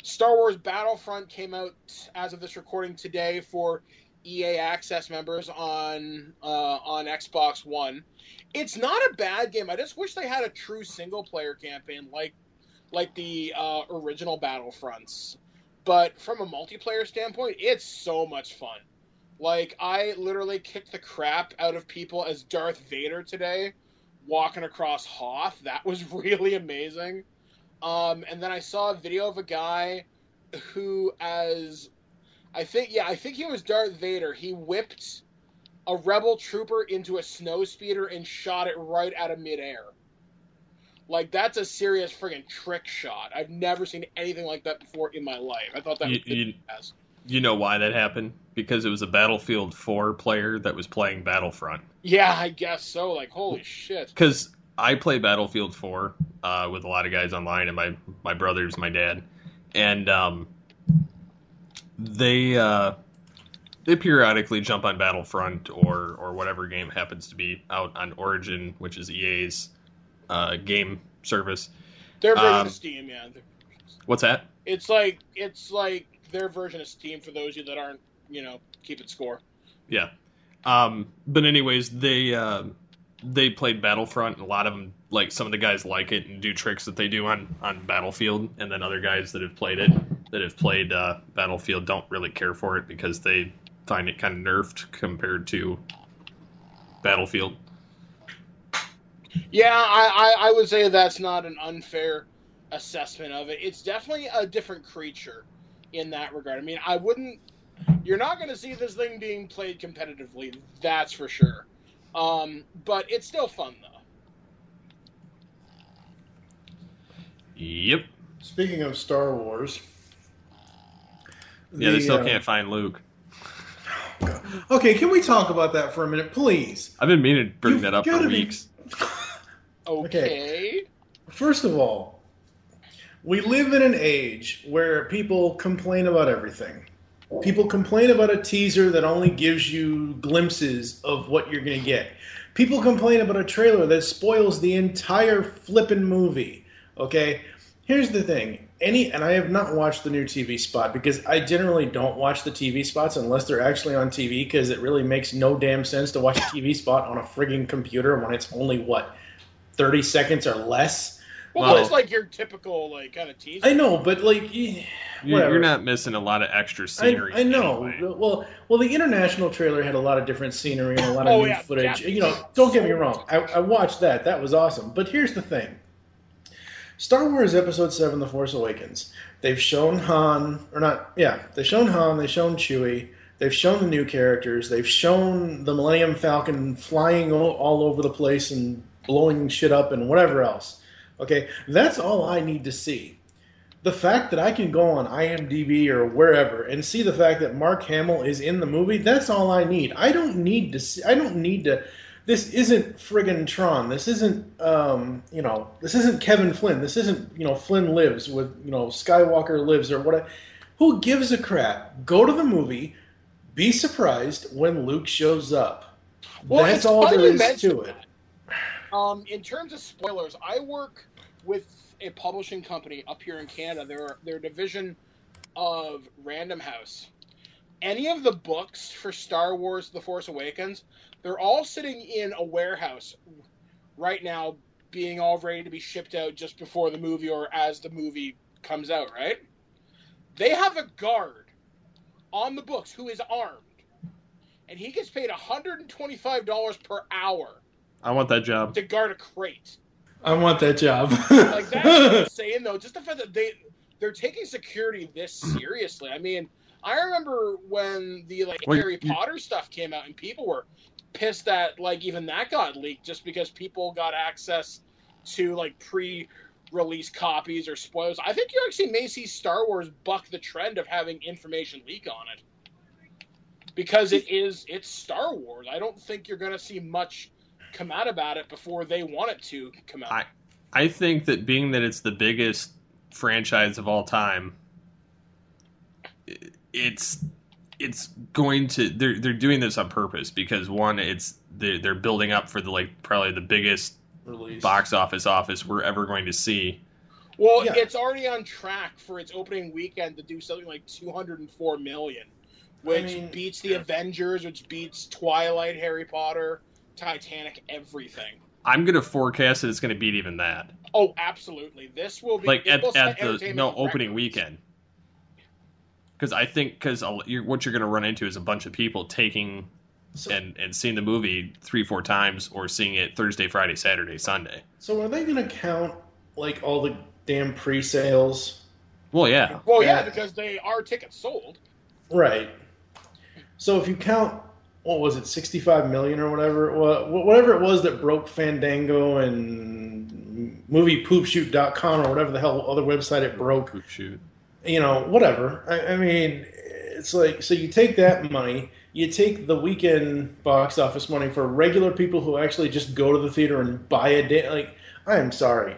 Speaker 5: Star Wars Battlefront came out, as of this recording today, for EA Access members on Xbox One. It's not a bad game. I just wish they had a true single-player campaign like the original Battlefronts. But from a multiplayer standpoint, it's so much fun. I literally kicked the crap out of people as Darth Vader today, walking across Hoth. That was really amazing. And then I saw a video of a guy who, I think he was Darth Vader. He whipped a rebel trooper into a snow speeder and shot it right out of midair. Like, that's a serious friggin' trick shot. I've never seen anything like that before in my life. I thought that was badass.
Speaker 3: You know why that happened? Because it was a Battlefield 4 player that was playing Battlefront.
Speaker 5: Yeah, I guess so. Like, holy shit.
Speaker 3: Because I play Battlefield 4 with a lot of guys online, and my brothers, my dad, and they periodically jump on Battlefront or whatever game happens to be out on Origin, which is EA's game service.
Speaker 5: Their version of Steam, yeah.
Speaker 3: What's that?
Speaker 5: It's like their version of Steam for those of you that aren't, keeping score.
Speaker 3: Yeah. But anyways, they played Battlefront, and a lot of them, like, some of the guys like it and do tricks that they do on Battlefield, and then other guys that have played Battlefield don't really care for it because they find it kind of nerfed compared to Battlefield.
Speaker 5: Yeah, I would say that's not an unfair assessment of it. It's definitely a different creature in that regard. I mean, you're not going to see this thing being played competitively, that's for sure. But it's still fun, though.
Speaker 3: Yep.
Speaker 4: Speaking of Star Wars...
Speaker 3: Yeah, they still can't find Luke.
Speaker 4: Okay, can we talk about that for a minute, please?
Speaker 3: I've been meaning to bring that up for weeks.
Speaker 5: Okay.
Speaker 4: First of all, we live in an age where people complain about everything. People complain about a teaser that only gives you glimpses of what you're going to get. People complain about a trailer that spoils the entire flippin' movie. Okay? Here's the thing. And I have not watched the new TV spot because I generally don't watch the TV spots unless they're actually on TV because it really makes no damn sense to watch a TV spot on a frigging computer when it's only, 30 seconds or less?
Speaker 5: Well, it's like your typical, kind of teaser.
Speaker 4: I know, but,
Speaker 3: you're not missing a lot of extra scenery.
Speaker 4: I know.
Speaker 3: Anyway.
Speaker 4: Well, the international trailer had a lot of different scenery and a lot of new footage.
Speaker 5: Yeah.
Speaker 4: Don't get me wrong. I watched that. That was awesome. But here's the thing. Star Wars Episode VII: The Force Awakens. They've shown Han, they've shown Han, they've shown Chewie, they've shown the new characters, they've shown the Millennium Falcon flying all over the place and blowing shit up and whatever else. Okay, that's all I need to see. The fact that I can go on IMDb or wherever and see the fact that Mark Hamill is in the movie, that's all I need. I don't need to. This isn't friggin' Tron. This isn't, this isn't Kevin Flynn. This isn't, Flynn Lives with, Skywalker Lives or whatever. Who gives a crap? Go to the movie, be surprised when Luke shows up.
Speaker 5: Well,
Speaker 4: that's all there is to it.
Speaker 5: In terms of spoilers, I work with a publishing company up here in Canada. They're a division of Random House. Any of the books for Star Wars The Force Awakens, they're all sitting in a warehouse right now, being all ready to be shipped out just before the movie or as the movie comes out, right? They have a guard on the books who is armed, and he gets paid $125 per hour.
Speaker 3: I want that job.
Speaker 5: To guard a crate.
Speaker 4: I want that job.
Speaker 5: Like, that's insane, though. Just the fact that they're taking security this seriously. I mean, I remember when the Harry Potter stuff came out and people were pissed that even that got leaked just because people got access to pre-release copies or spoilers. I think you actually may see Star Wars buck the trend of having information leak on it. Because it's Star Wars. I don't think you're going to see much come out about it before they want it to come out.
Speaker 3: I think that being that it's the biggest franchise of all time, it's going to they're doing this on purpose because one, they're building up for probably the biggest
Speaker 4: release
Speaker 3: box office we're ever going to see.
Speaker 5: Well, yeah. It's already on track for its opening weekend to do something like $204 million, which beats the Avengers, which beats Twilight, Harry Potter, Titanic, everything.
Speaker 3: I'm going to forecast that it's going to beat even that.
Speaker 5: Oh, absolutely. This will be
Speaker 3: at the opening weekend. Because I think what you're going to run into is a bunch of people taking and seeing the movie 3-4 times or seeing it Thursday, Friday, Saturday, Sunday.
Speaker 4: So are they going to count all the damn pre-sales?
Speaker 3: Well, yeah.
Speaker 5: Well, yeah, because they are tickets sold.
Speaker 4: Right. So if you count what was it, 65 million or whatever it was that broke Fandango and moviepoopshoot.com or whatever the hell other website it broke.
Speaker 3: Poopshoot.
Speaker 4: You know, whatever. I mean, it's like, so you take that money, you take the weekend box office money for regular people who actually just go to the theater and buy a day. Like, I am sorry.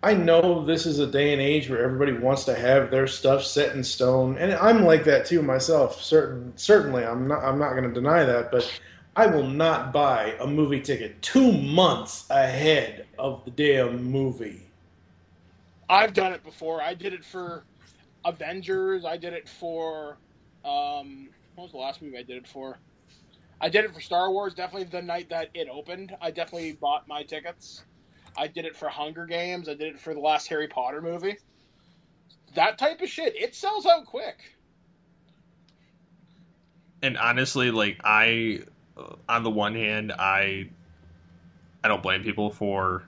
Speaker 4: I know this is a day and age where everybody wants to have their stuff set in stone, and I'm like that too myself. Certainly, I'm not going to deny that, but I will not buy a movie ticket 2 months ahead of the damn movie.
Speaker 5: I've done it before. I did it for Avengers. I did it for what was the last movie I did it for? I did it for Star Wars. Definitely the night that it opened. I definitely bought my tickets. I did it for Hunger Games. I did it for the last Harry Potter movie. That type of shit, it sells out quick.
Speaker 3: And honestly, like, on the one hand, I don't blame people for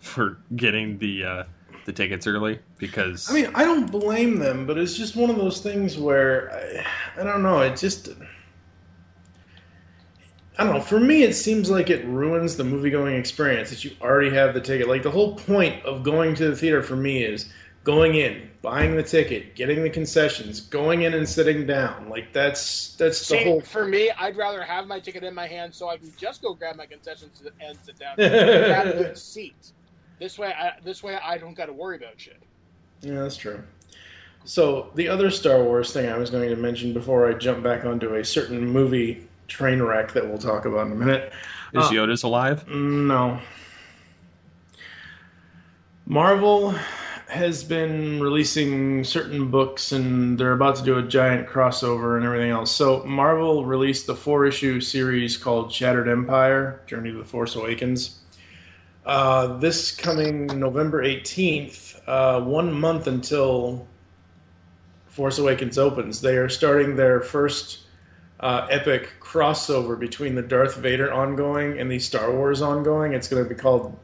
Speaker 3: for getting the tickets early, because
Speaker 4: I mean, I don't blame them, but it's just one of those things where I don't know. It just, I don't know. For me, it seems like it ruins the movie-going experience that you already have the ticket. Like, the whole point of going to the theater for me is going in, buying the ticket, getting the concessions, going in and sitting down. Like, that's the whole.
Speaker 5: For me, I'd rather have my ticket in my hand so I can just go grab my concessions and sit down and grab a good seat. This way, I don't got to worry about shit.
Speaker 4: Yeah, that's true. So the other Star Wars thing I was going to mention before I jump back onto a certain movie train wreck that we'll talk about in a minute.
Speaker 3: Is Yoda's alive?
Speaker 4: No. Marvel has been releasing certain books, and they're about to do a giant crossover and everything else. So Marvel released the 4-issue series called Shattered Empire, Journey to the Force Awakens. This coming November 18th, 1 month until Force Awakens opens, they are starting their first epic crossover between the Darth Vader ongoing and the Star Wars ongoing. It's going to be called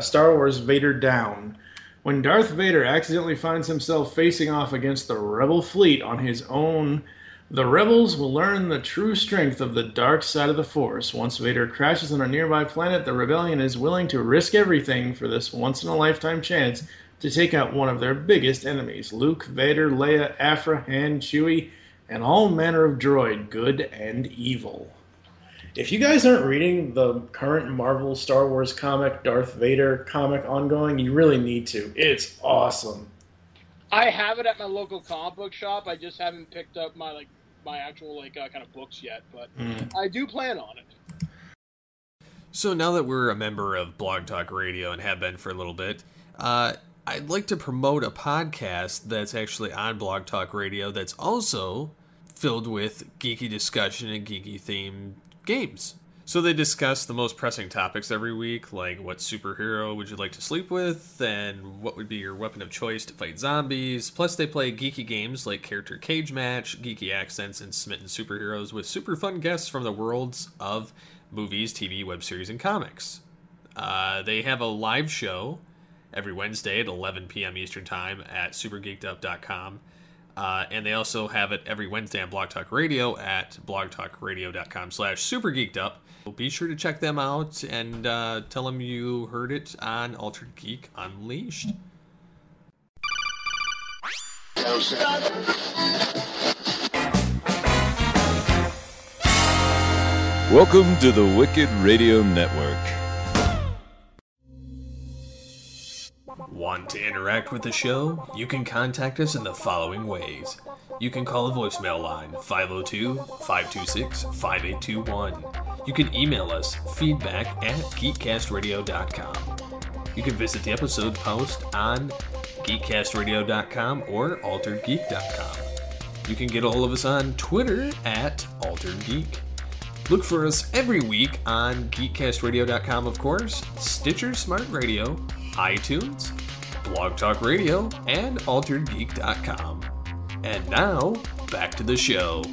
Speaker 4: Star Wars Vader Down. When Darth Vader accidentally finds himself facing off against the Rebel fleet on his own, the Rebels will learn the true strength of the dark side of the Force. Once Vader crashes on a nearby planet, the Rebellion is willing to risk everything for this once-in-a-lifetime chance to take out one of their biggest enemies. Luke, Vader, Leia, Aphra, Han, Chewie, and all manner of droid, good and evil. If you guys aren't reading the current Marvel Star Wars comic, Darth Vader comic ongoing, you really need to. It's awesome.
Speaker 5: I have it at my local comic book shop. I just haven't picked up my actual kind of books yet, but I do plan on it.
Speaker 3: So now that we're a member of Blog Talk Radio and have been for a little bit, I'd like to promote a podcast that's actually on Blog Talk Radio that's also filled with geeky discussion and geeky themed games. So they discuss the most pressing topics every week, like what superhero would you like to sleep with, and what would be your weapon of choice to fight zombies. Plus they play geeky games like Character Cage Match, Geeky Accents, and Smitten Superheroes with super fun guests from the worlds of movies, TV, web series, and comics. They have a live show every Wednesday at 11 p.m. Eastern Time at supergeekedup.com. And they also have it every Wednesday on Blog Talk Radio at blogtalkradio.com/supergeekedup. Be sure to check them out and tell them you heard it on Altered Geek Unleashed.
Speaker 6: Welcome to the Wicked Radio Network.
Speaker 3: Want to interact with the show? You can contact us in the following ways. You can call the voicemail line, 502-526-5821. You can email us, feedback@geekcastradio.com. You can visit the episode post on geekcastradio.com or alteredgeek.com. You can get a hold of us on Twitter at Altered Geek. Look for us every week on geekcastradio.com, of course, Stitcher Smart Radio, iTunes, Blog Talk Radio, and alteredgeek.com. And now, back to the show.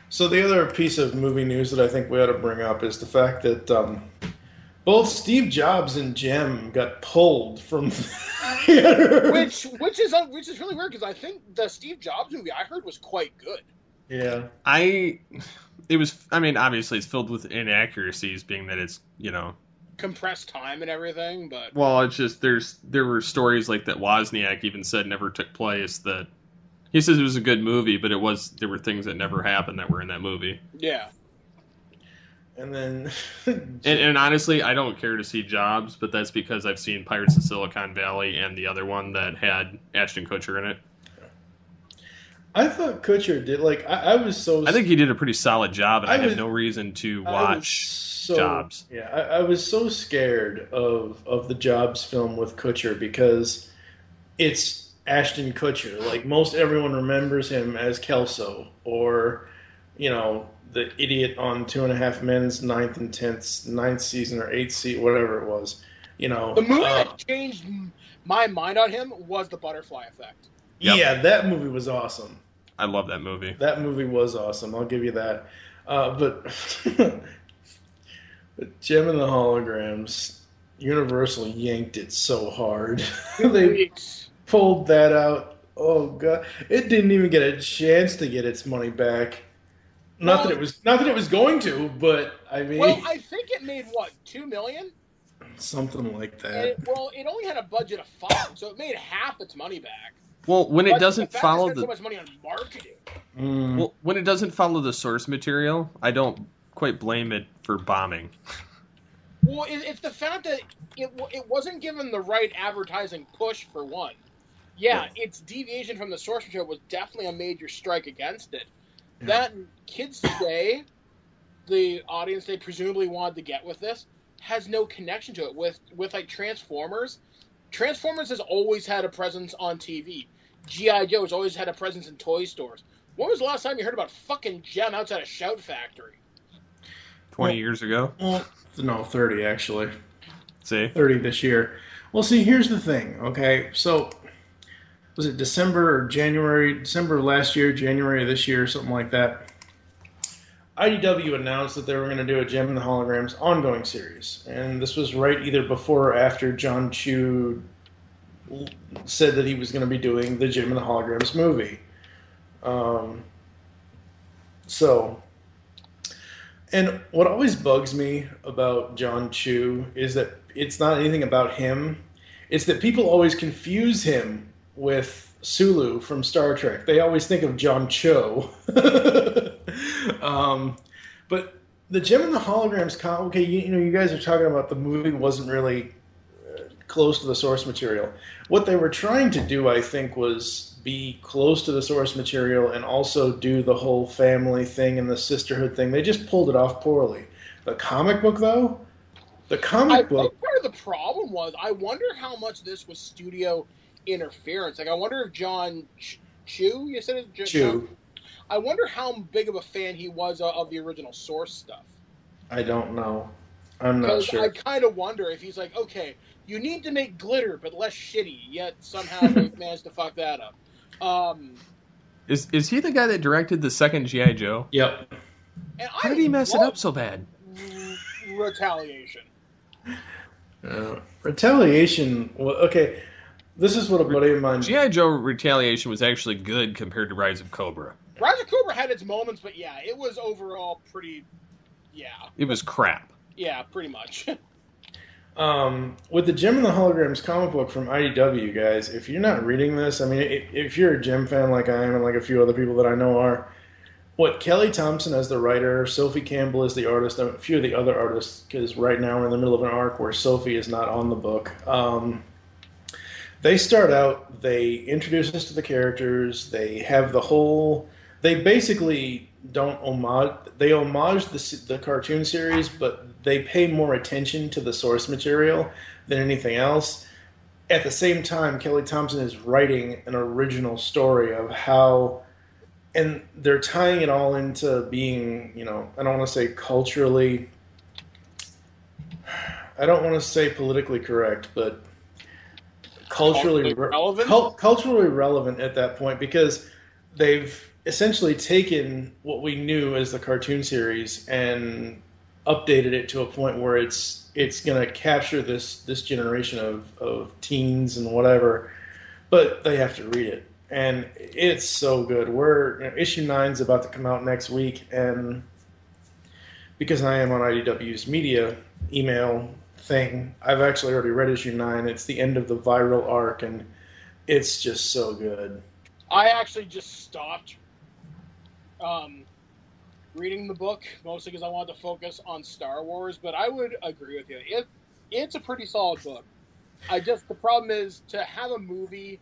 Speaker 4: So the other piece of movie news that I think we ought to bring up is the fact that Both Steve Jobs and Jem got pulled from theater.
Speaker 5: which is really weird because I think the Steve Jobs movie I heard was quite good.
Speaker 4: Yeah.
Speaker 3: Obviously it's filled with inaccuracies, being that it's,
Speaker 5: Compressed time and everything, but...
Speaker 3: Well, it's just, there were stories like that Wozniak even said never took place, that he says it was a good movie, but there were things that never happened that were in that movie.
Speaker 5: Yeah.
Speaker 4: And then...
Speaker 3: and honestly, I don't care to see Jobs, but that's because I've seen Pirates of Silicon Valley and the other one that had Ashton Kutcher in it.
Speaker 4: I thought Kutcher did, I was so...
Speaker 3: I think he did a pretty solid job, and I had no reason to watch Jobs.
Speaker 4: Yeah, I was so scared of the Jobs film with Kutcher because it's Ashton Kutcher. Like, most everyone remembers him as Kelso, or, the idiot on 2.5 Men's 9th and 9th season, or 8th season, whatever it was.
Speaker 5: The movie that changed my mind on him was The Butterfly Effect.
Speaker 3: Yep.
Speaker 4: Yeah, that movie was awesome.
Speaker 3: I love that movie.
Speaker 4: That movie was awesome. I'll give you that. But Jem and the Holograms, Universal yanked it so hard. They pulled that out. Oh god, it didn't even get a chance to get its money back. Not that it was going to, but I mean.
Speaker 5: Well, I think it made $2 million?
Speaker 4: Something like that.
Speaker 5: It only had a budget of $5, so it made half its money back.
Speaker 3: Well, when it doesn't follow
Speaker 5: so much money on marketing.
Speaker 3: Well, when it doesn't follow the source material, I don't quite blame it for bombing.
Speaker 5: Well, it's the fact that it wasn't given the right advertising push, for one. Yeah, its deviation from the source material was definitely a major strike against it. Yeah. That kids today, the audience they presumably wanted to get with this, has no connection to it. With like Transformers, Transformers has always had a presence on TV. G.I. Joe has always had a presence in toy stores. When was the last time you heard about fucking Jem outside a Shout Factory?
Speaker 3: 20 years ago?
Speaker 4: Well, no, 30 actually.
Speaker 3: See?
Speaker 4: 30 this year. Well, see, here's the thing, okay? So, was it December or January? December of last year, January of this year, something like that. IDW announced that they were going to do a Jem and the Holograms ongoing series. And this was right either before or after John Chu said that he was going to be doing the Jem and the Holograms movie. And what always bugs me about John Chu is that it's not anything about him. It's that people always confuse him with Sulu from Star Trek. They always think of John Cho. But the Jem and the Holograms, okay, you guys are talking about the movie wasn't really close to the source material. What they were trying to do, I think, was be close to the source material and also do the whole family thing and the sisterhood thing. They just pulled it off poorly. The comic book, though? I think part
Speaker 5: of the problem was, I wonder how much this was studio interference. Like, I wonder if John Chu, you said it?
Speaker 4: Chu.
Speaker 5: I wonder how big of a fan he was of the original source stuff.
Speaker 4: I don't know. I'm not sure.
Speaker 5: I kind of wonder if he's like, okay, you need to make glitter, but less shitty, yet somehow they managed to fuck that up.
Speaker 3: Is he the guy that directed the second G.I. Joe?
Speaker 4: Yep.
Speaker 5: And
Speaker 3: how did he mess it up so bad?
Speaker 5: Retaliation.
Speaker 4: Retaliation. Well, okay, this is what a buddy of mine.
Speaker 3: G.I. Joe Retaliation was actually good compared to Rise of Cobra.
Speaker 5: Rise of Cobra had its moments, but yeah, it was overall pretty. Yeah.
Speaker 3: It was crap.
Speaker 5: Yeah, pretty much.
Speaker 4: With the Jem and the Holograms comic book from IDW, guys, if you're not reading this, I mean, if you're a Jem fan like I am and like a few other people that I know are, what Kelly Thompson as the writer, Sophie Campbell as the artist, and a few of the other artists, because right now we're in the middle of an arc where Sophie is not on the book. They start out, they introduce us to the characters, they have the whole... They basically don't homage... They homage the cartoon series, but they pay more attention to the source material than anything else. At the same time, Kelly Thompson is writing an original story of how... And they're tying it all into being, I don't want to say culturally... I don't want to say politically correct, but culturally relevant at that point, because they've essentially taken what we knew as the cartoon series and updated it to a point where it's going to capture this generation of teens and whatever, but they have to read it, and it's so good. Issue 9 is about to come out next week, and because I am on IDW's media email thing, I've actually already read issue 9. It's the end of the viral arc, and it's just so good.
Speaker 5: I actually just stopped reading the book, mostly because I wanted to focus on Star Wars, but I would agree with you. It's a pretty solid book. The problem is to have a movie...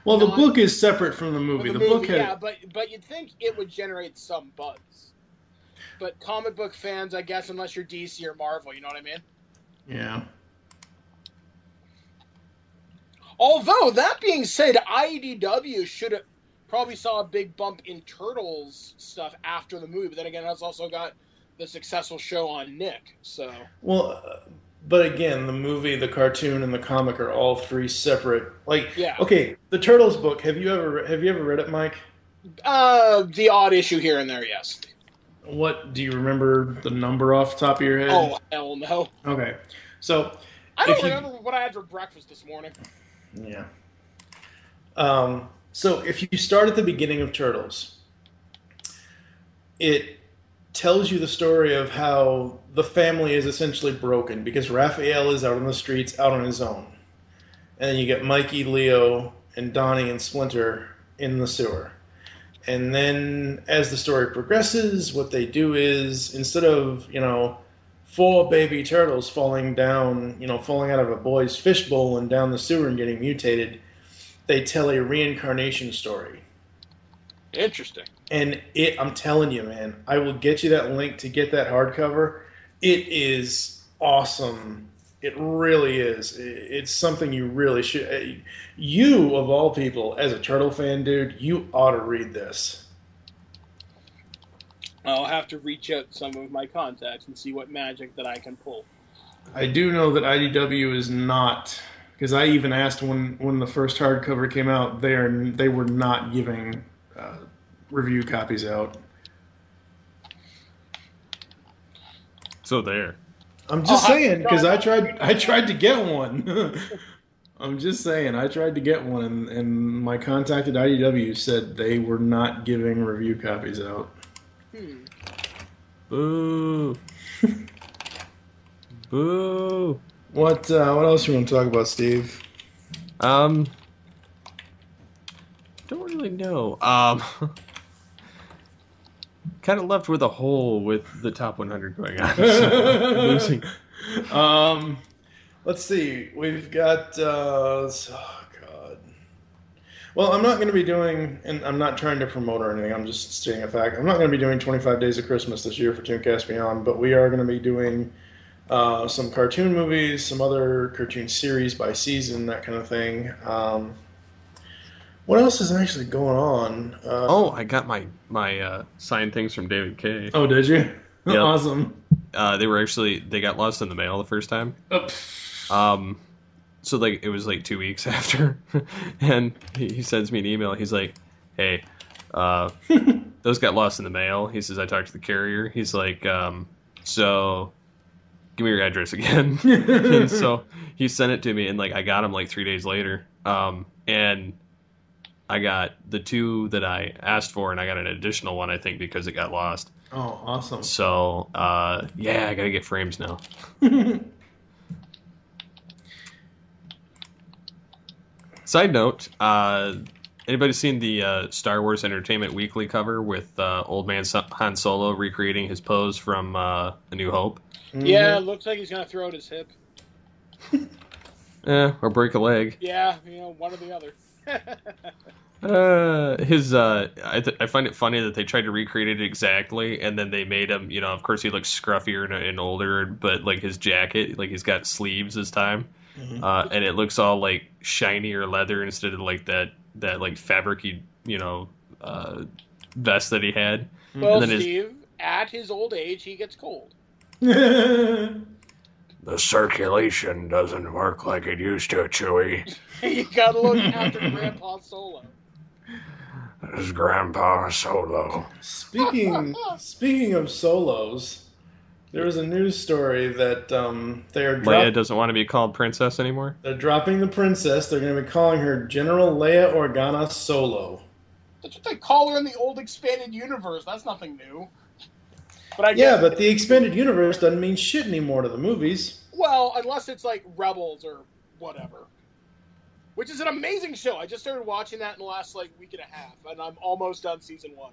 Speaker 4: Well, the book is separate from the movie.
Speaker 5: The
Speaker 4: book
Speaker 5: movie, yeah, but you'd think it would generate some buzz. But comic book fans, I guess, unless you're DC or Marvel, you know what I mean?
Speaker 4: Yeah.
Speaker 5: Although, that being said, IDW should have probably saw a big bump in Turtles stuff after the movie. But then again, it's also got the successful show on Nick. So. Well,
Speaker 4: but again, the movie, the cartoon, and the comic are all three separate.
Speaker 5: Yeah.
Speaker 4: Okay, the Turtles book. Have you ever read it, Mike?
Speaker 5: The odd issue here and there, yes.
Speaker 4: What do you remember the number off the top of your head?
Speaker 5: Oh, hell no.
Speaker 4: Okay, so
Speaker 5: I don't remember what I had for breakfast this morning.
Speaker 4: Yeah. So if you start at the beginning of Turtles, it tells you the story of how the family is essentially broken because Raphael is out on the streets, out on his own. And then you get Mikey, Leo, and Donnie and Splinter in the sewer. And then as the story progresses, what they do is instead of, 4 baby turtles falling down, falling out of a boy's fishbowl and down the sewer and getting mutated, they tell a reincarnation story.
Speaker 5: Interesting.
Speaker 4: And I'm telling you, man, I will get you that link to get that hardcover. It is awesome. It really is. It's something you really should... You, of all people, as a Turtle fan, dude, you ought to read this.
Speaker 5: I'll have to reach out to some of my contacts and see what magic that I can pull.
Speaker 4: I do know that IDW is not... Because I even asked when the first hardcover came out, they were not giving review copies out.
Speaker 3: So there.
Speaker 4: I'm just saying, because I tried to get one. I'm just saying, I tried to get one, and my contact at IDW said they were not giving review copies out.
Speaker 3: Boo. Boo.
Speaker 4: What else you want to talk about, Steve?
Speaker 3: Don't really know. Kind of left with a hole with the top 100 going on. So losing.
Speaker 4: Let's see. We've got. Oh God. Well, I'm not going to be doing, and I'm not trying to promote or anything. I'm just stating a fact. I'm not going to be doing 25 Days of Christmas this year for Tooncast Beyond, but we are going to be doing some cartoon movies, some other cartoon series by season, that kind of thing. What else is actually going on?
Speaker 3: I got my signed things from David K.
Speaker 4: Oh, did you?
Speaker 3: Yep.
Speaker 4: Awesome.
Speaker 3: They got lost in the mail the first time. So it was 2 weeks after, and he sends me an email. He's like, "Hey, those got lost in the mail." He says, "I talked to the carrier." He's like, "So give me your address again." And so he sent it to me, and I got them 3 days later. And I got the 2 that I asked for, and I got an additional one, I think, because it got lost.
Speaker 4: Oh, awesome.
Speaker 3: So, I gotta get frames now. Side note, anybody seen the Star Wars Entertainment Weekly cover with old man Han Solo recreating his pose from A New Hope?
Speaker 5: Mm-hmm. Yeah, it looks like he's gonna throw out his hip.
Speaker 3: Or break a leg.
Speaker 5: Yeah, one or the other.
Speaker 3: I find it funny that they tried to recreate it exactly, and then they made him, of course he looks scruffier and older, but his jacket, he's got sleeves this time, and it looks all shinier leather instead of that fabricy, vest that he had.
Speaker 5: Well, and then Steve, at his old age, he gets cold.
Speaker 2: The circulation doesn't work like it used to, Chewie.
Speaker 5: You gotta look after Grandpa Solo.
Speaker 2: This is Grandpa Solo.
Speaker 4: Speaking of solos, There was a news story that
Speaker 3: Leia doesn't want to be called princess anymore?
Speaker 4: They're dropping the princess. They're going to be calling her General Leia Organa Solo.
Speaker 5: That's what they call her in the old expanded universe. That's nothing new. But
Speaker 4: but the expanded universe doesn't mean shit anymore to the movies.
Speaker 5: Well, unless it's like Rebels or whatever. Which is an amazing show. I just started watching that in the last week and a half, and I'm almost done season 1.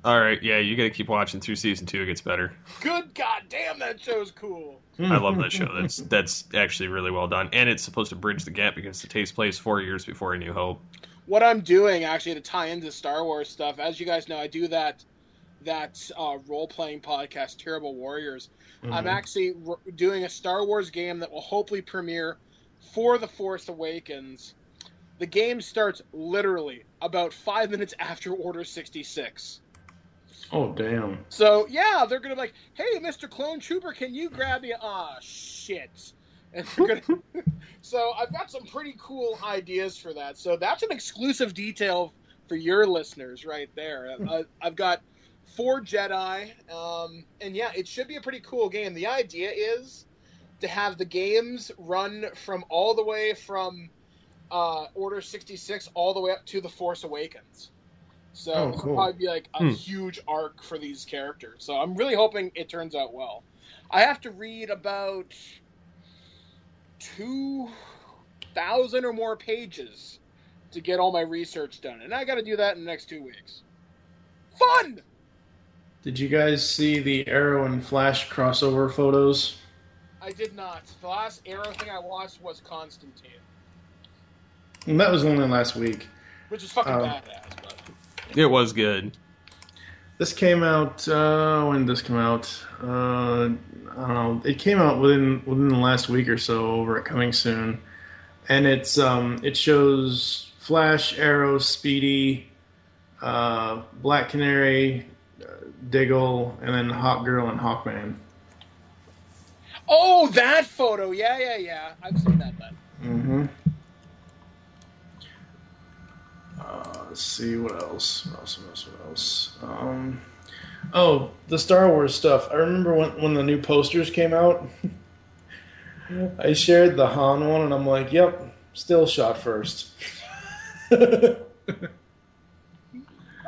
Speaker 3: All right, yeah, you got to keep watching through season 2. It gets better.
Speaker 5: Good goddamn, that show's cool.
Speaker 3: I love that show. That's actually really well done, and it's supposed to bridge the gap because it takes place 4 years before A New Hope.
Speaker 5: What I'm doing actually to tie into Star Wars stuff, as you guys know, I do that role-playing podcast, Terrible Warriors. Mm-hmm. I'm actually doing a Star Wars game that will hopefully premiere for The Force Awakens. The game starts literally about 5 minutes after Order 66.
Speaker 4: Oh, damn.
Speaker 5: So, yeah, they're going to be like, hey, Mr. Clone Trooper, can you grab me? Ah, shit. And they're gonna... So I've got some pretty cool ideas for that. So that's an exclusive detail for your listeners right there. I've got 4 Jedi, and yeah, it should be a pretty cool game. The idea is to have the games run from all the way from Order 66 all the way up to The Force Awakens. So this will probably be like a huge arc for these characters. So I'm really hoping it turns out well. I have to read about 2,000 or more pages to get all my research done. And I got to do that in the next 2 weeks. Fun!
Speaker 4: Did you guys see the Arrow and Flash crossover photos?
Speaker 5: I did not. The last Arrow thing I watched was Constantine.
Speaker 4: And that was only last week.
Speaker 5: Which is fucking badass, but...
Speaker 3: It was good.
Speaker 4: This came out, when did this come out? I don't know. It came out within the last week or so over at Coming Soon. And it's it shows Flash, Arrow, Speedy, Black Canary, Diggle, and then Hawkgirl and Hawkman.
Speaker 5: Oh, that photo! Yeah. I've seen that then.
Speaker 4: Mm-hmm. Let's see, what else? The Star Wars stuff. I remember when the new posters came out, I shared the Han one, and I'm like, yep, still shot first.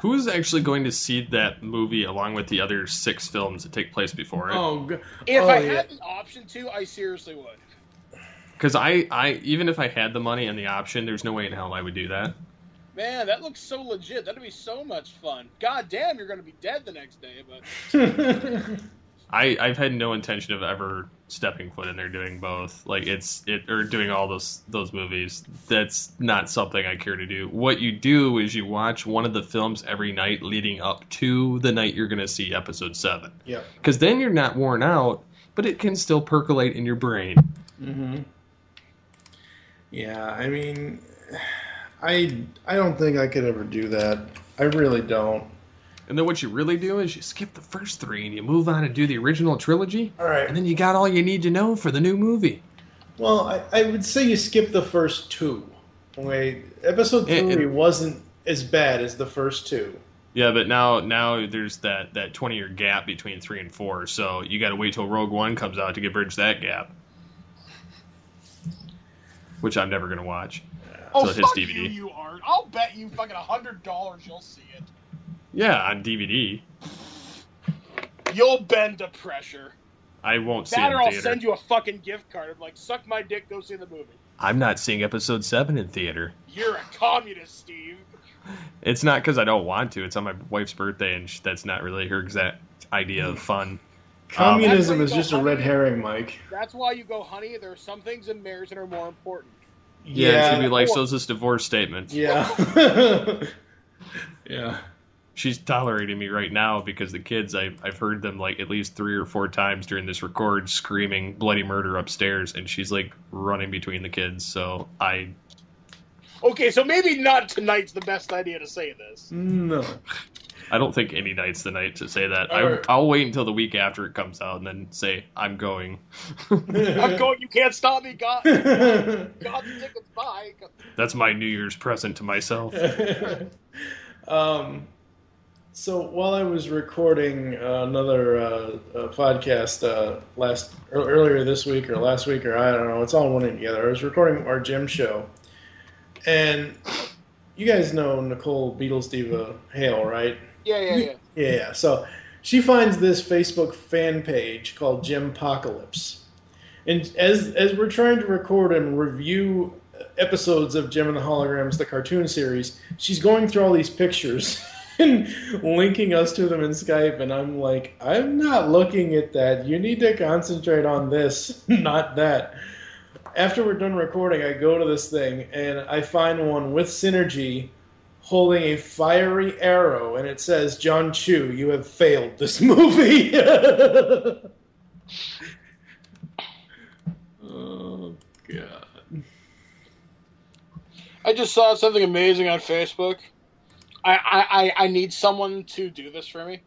Speaker 3: Who's actually going to see that movie along with the other 6 films that take place before it?
Speaker 5: If I had the option to, I seriously would.
Speaker 3: Because I even if I had the money and the option, there's no way in hell I would do that.
Speaker 5: Man, that looks so legit. That'd be so much fun. God damn, you're going to be dead the next day. But
Speaker 3: I've had no intention of ever stepping foot in there doing both. Like or doing all those movies. That's not something I care to do. What you do is you watch one of the films every night leading up to the night you're going to see episode 7.
Speaker 4: Yeah.
Speaker 3: Because then you're not worn out, but it can still percolate in your brain.
Speaker 4: Mm-hmm. Yeah, I mean, I don't think I could ever do that. I really don't.
Speaker 3: And then what you really do is you skip the first 3 and you move on and do the original trilogy.
Speaker 4: All right.
Speaker 3: And then you got all you need to know for the new movie.
Speaker 4: Well, I would say you skip the first 2. Wait, episode 3 wasn't as bad as the first 2.
Speaker 3: Yeah, but now there's that 20-year gap between 3 and 4, so you got to wait till Rogue One comes out to bridge that gap. Which I'm never going to watch.
Speaker 5: Oh,
Speaker 3: so
Speaker 5: fuck you aren't. I'll bet you fucking $100 you'll see it.
Speaker 3: Yeah, on DVD.
Speaker 5: You'll bend to pressure.
Speaker 3: I won't see it in
Speaker 5: theater. Or I'll
Speaker 3: theater.
Speaker 5: send you a fucking gift card. I'm like, suck my dick, go see the movie.
Speaker 3: I'm not seeing episode 7 in theater.
Speaker 5: You're a communist, Steve.
Speaker 3: It's not because I don't want to. It's on my wife's birthday, and that's not really her exact idea of fun.
Speaker 4: Communism is just a red herring, Mike.
Speaker 5: That's why you go, honey, there are some things in marriage that are more important.
Speaker 3: Yeah, she likes those as divorce statements.
Speaker 4: Yeah. Yeah.
Speaker 3: She's tolerating me right now because the kids, I've heard them like at least 3 or 4 times during this record screaming bloody murder upstairs, and she's like running between the kids, so
Speaker 5: Okay, so maybe not tonight's the best idea to say this.
Speaker 4: No.
Speaker 3: I don't think any night's the night to say that.
Speaker 4: Right.
Speaker 3: I'll wait until the week after it comes out and then say, I'm going.
Speaker 5: I'm going, you can't stop me, God. God, the tickets, bye.
Speaker 3: That's my New Year's present to myself.
Speaker 4: So while I was recording another podcast earlier this week or last week, or I don't know, it's all running together. I was recording our gym show, and you guys know Nicole Beatles Diva Hale, right? Yeah. So she finds this Facebook fan page called Gympocalypse, and as we're trying to record and review episodes of Gem and the Holograms, the cartoon series, she's going through all these pictures and linking us to them in Skype, and I'm like, I'm not looking at that. You need to concentrate on this, not that. After we're done recording, I go to this thing, and I find one with Synergy holding a fiery arrow, and it says, John Chu, you have failed this movie. Oh, God.
Speaker 5: I just saw something amazing on Facebook. I need someone to do this for me.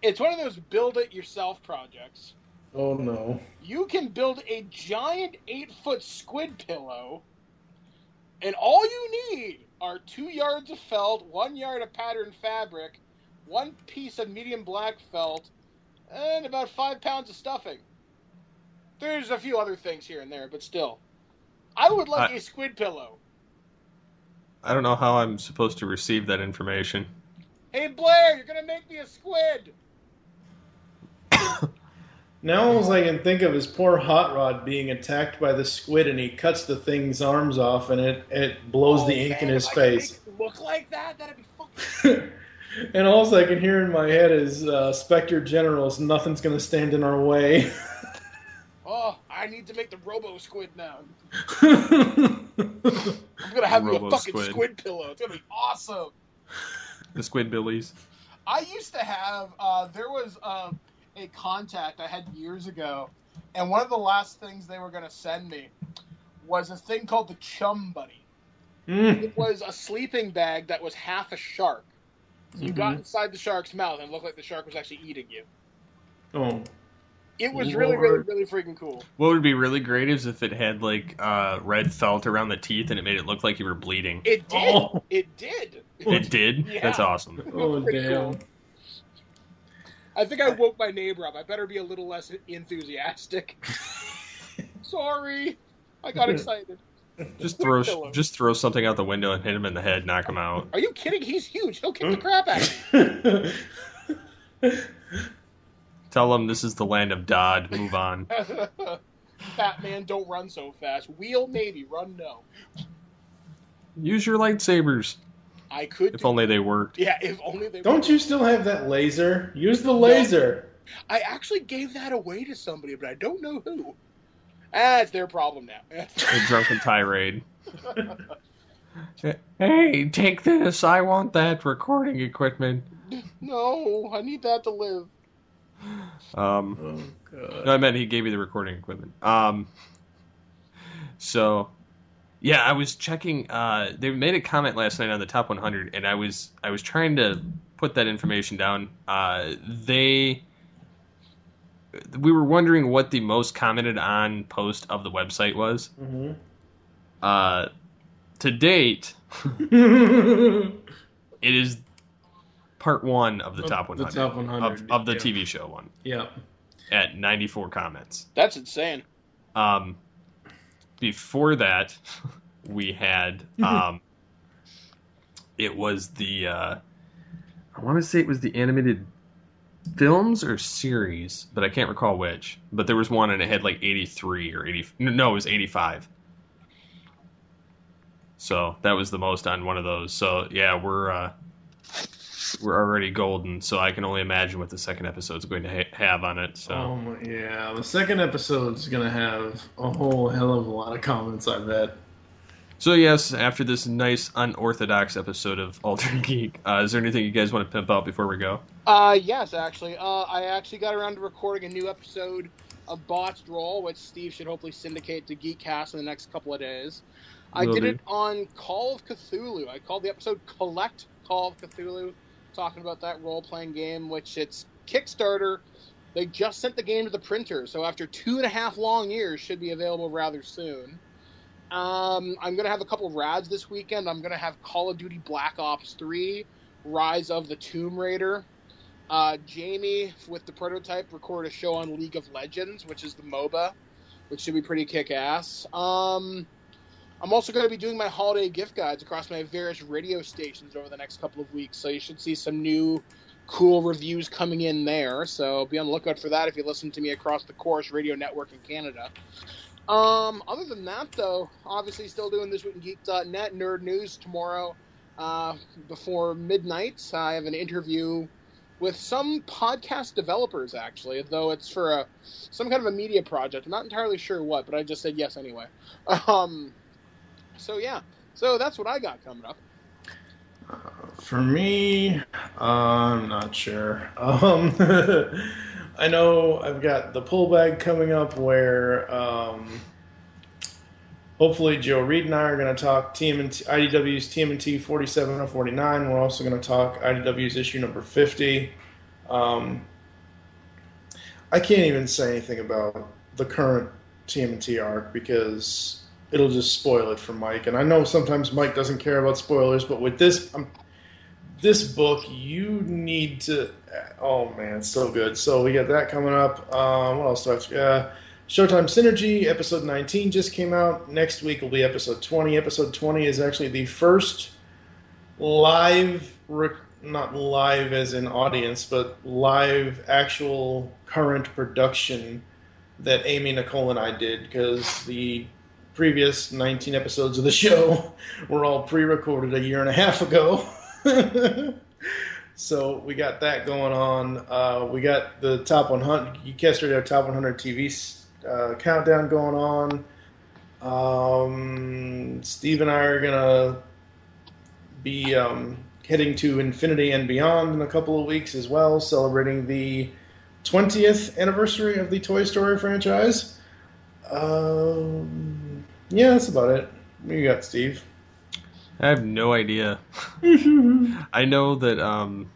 Speaker 5: It's one of those build-it-yourself projects.
Speaker 4: Oh, no.
Speaker 5: You can build a giant 8-foot squid pillow, and all you need are 2 yards of felt, 1 yard of patterned fabric, 1 piece of medium black felt, and about 5 pounds of stuffing. There's a few other things here and there, but still. I would like a squid pillow.
Speaker 3: I don't know how I'm supposed to receive that information.
Speaker 5: Hey, Blair, you're going to make me a squid.
Speaker 4: Now all I can think of is poor Hot Rod being attacked by the squid, and he cuts the thing's arms off, and it blows the ink in his face.
Speaker 5: If I could make it look like that, that'd be fucking...
Speaker 4: And all I can hear in my head is Spectre Generals, nothing's going to stand in our way.
Speaker 5: Oh, I need to make the Robo-Squid now. I'm going to have me a fucking squid pillow. It's going to be awesome.
Speaker 3: The Squidbillies.
Speaker 5: I used to have, there was a contact I had years ago, and one of the last things they were going to send me was a thing called the Chum Buddy. It was a sleeping bag that was half a shark. So you got inside the shark's mouth and it looked like the shark was actually eating you.
Speaker 4: Oh.
Speaker 5: It was really, really, really freaking cool.
Speaker 3: What would be really great is if it had, like, red felt around the teeth and it made it look like you were bleeding.
Speaker 5: It did. Oh. It did.
Speaker 3: It did?
Speaker 5: Yeah.
Speaker 3: That's awesome.
Speaker 4: Oh, damn.
Speaker 5: Cool. I think I woke my neighbor up. I better be a little less enthusiastic. Sorry. I got excited.
Speaker 3: Just throw something out the window and hit him in the head, knock him out.
Speaker 5: Are you kidding? He's huge. He'll kick the crap out of me.
Speaker 3: Tell him this is the land of Dodd. Move on.
Speaker 5: Batman, don't run so fast. Wheel, maybe. Run, no.
Speaker 3: Use your lightsabers.
Speaker 5: I could.
Speaker 3: If only they worked.
Speaker 5: Yeah, if only they worked.
Speaker 4: Don't you still have that laser? Use the laser.
Speaker 5: No. I actually gave that away to somebody, but I don't know who. It's their problem now.
Speaker 3: A drunken tirade. Hey, take this. I want that recording equipment.
Speaker 5: No, I need that to live.
Speaker 4: Oh, God.
Speaker 3: No, I meant he gave you the recording equipment. So, yeah, I was checking. They made a comment last night on the top 100, and I was trying to put that information down. We were wondering what the most commented on post of the website was. Mm-hmm. To date, it is part 1 of the top 100.
Speaker 4: The top 100
Speaker 3: of the TV show one.
Speaker 4: Yeah.
Speaker 3: At 94 comments.
Speaker 5: That's insane.
Speaker 3: Before that, we had it was the I want to say it was the animated films or series, but I can't recall which. But there was one and it had like 83 or 80. No, it was 85. So that was the most on one of those. So yeah, we're already golden. So I can only imagine what the second episode's going to have on it. So
Speaker 4: yeah, the second episode's going to have a whole hell of a lot of comments, I bet.
Speaker 3: So yes, after this nice unorthodox episode of Altered Geek, is there anything you guys want to pimp out before we go?
Speaker 5: Yes, actually. I actually got around to recording a new episode of Botched Roll, which Steve should hopefully syndicate to GeekCast in the next couple of days. I did it on Call of Cthulhu. I called the episode Collect Call of Cthulhu, talking about that role-playing game, which it's Kickstarter. They just sent the game to the printer, so after 2.5 long years, should be available rather soon. I'm going to have a couple of rads this weekend. I'm going to have Call of Duty Black Ops 3, Rise of the Tomb Raider. Jamie, with the prototype, recorded a show on League of Legends, which is the MOBA, which should be pretty kick-ass. I'm also going to be doing my holiday gift guides across my various radio stations over the next couple of weeks, so you should see some new cool reviews coming in there, so be on the lookout for that if you listen to me across the Chorus Radio Network in Canada. Other than that, though, obviously still doing This Week in Geek.net, Nerd News tomorrow before midnight. I have an interview with some podcast developers, actually, though it's for some kind of a media project. I'm not entirely sure what, but I just said yes anyway. So that's what I got coming up.
Speaker 4: For me, I'm not sure. I know I've got the pull bag coming up where hopefully Joe Reed and I are going to talk IDW's TMNT 47 or 49. We're also going to talk IDW's issue number 50. I can't even say anything about the current TMNT arc because it'll just spoil it for Mike. And I know sometimes Mike doesn't care about spoilers, but with this book, you need to... Oh, man, it's so good. So we got that coming up. What else do I have? Showtime Synergy, episode 19 just came out. Next week will be episode 20. Episode 20 is actually the first live... not live as in audience, but live actual current production that Amy, Nicole, and I did, because the previous 19 episodes of the show were all pre-recorded a year and a half ago. So we got that going on. We got the top 100, GeekCast Radio Top 100 TV countdown going on. Steve and I are going to be heading to Infinity and Beyond in a couple of weeks as well, celebrating the 20th anniversary of the Toy Story franchise. Yeah, that's about it. What you got, Steve?
Speaker 3: I have no idea. I know that I'm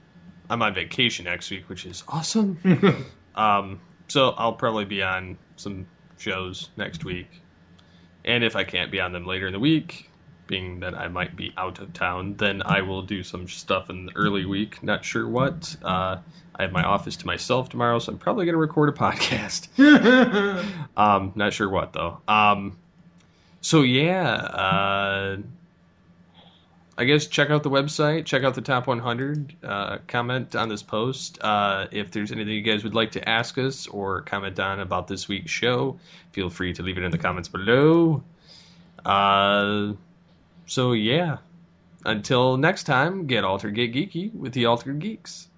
Speaker 3: on vacation next week, which is awesome. So I'll probably be on some shows next week. And if I can't be on them later in the week, being that I might be out of town, then I will do some stuff in the early week. Not sure what. I have my office to myself tomorrow, so I'm probably going to record a podcast. Not sure what, though. So, yeah. I guess check out the website, check out the Top 100, comment on this post. If there's anything you guys would like to ask us or comment on about this week's show, feel free to leave it in the comments below. So, yeah. Until next time, get Altered, get geeky with the Altered Geeks.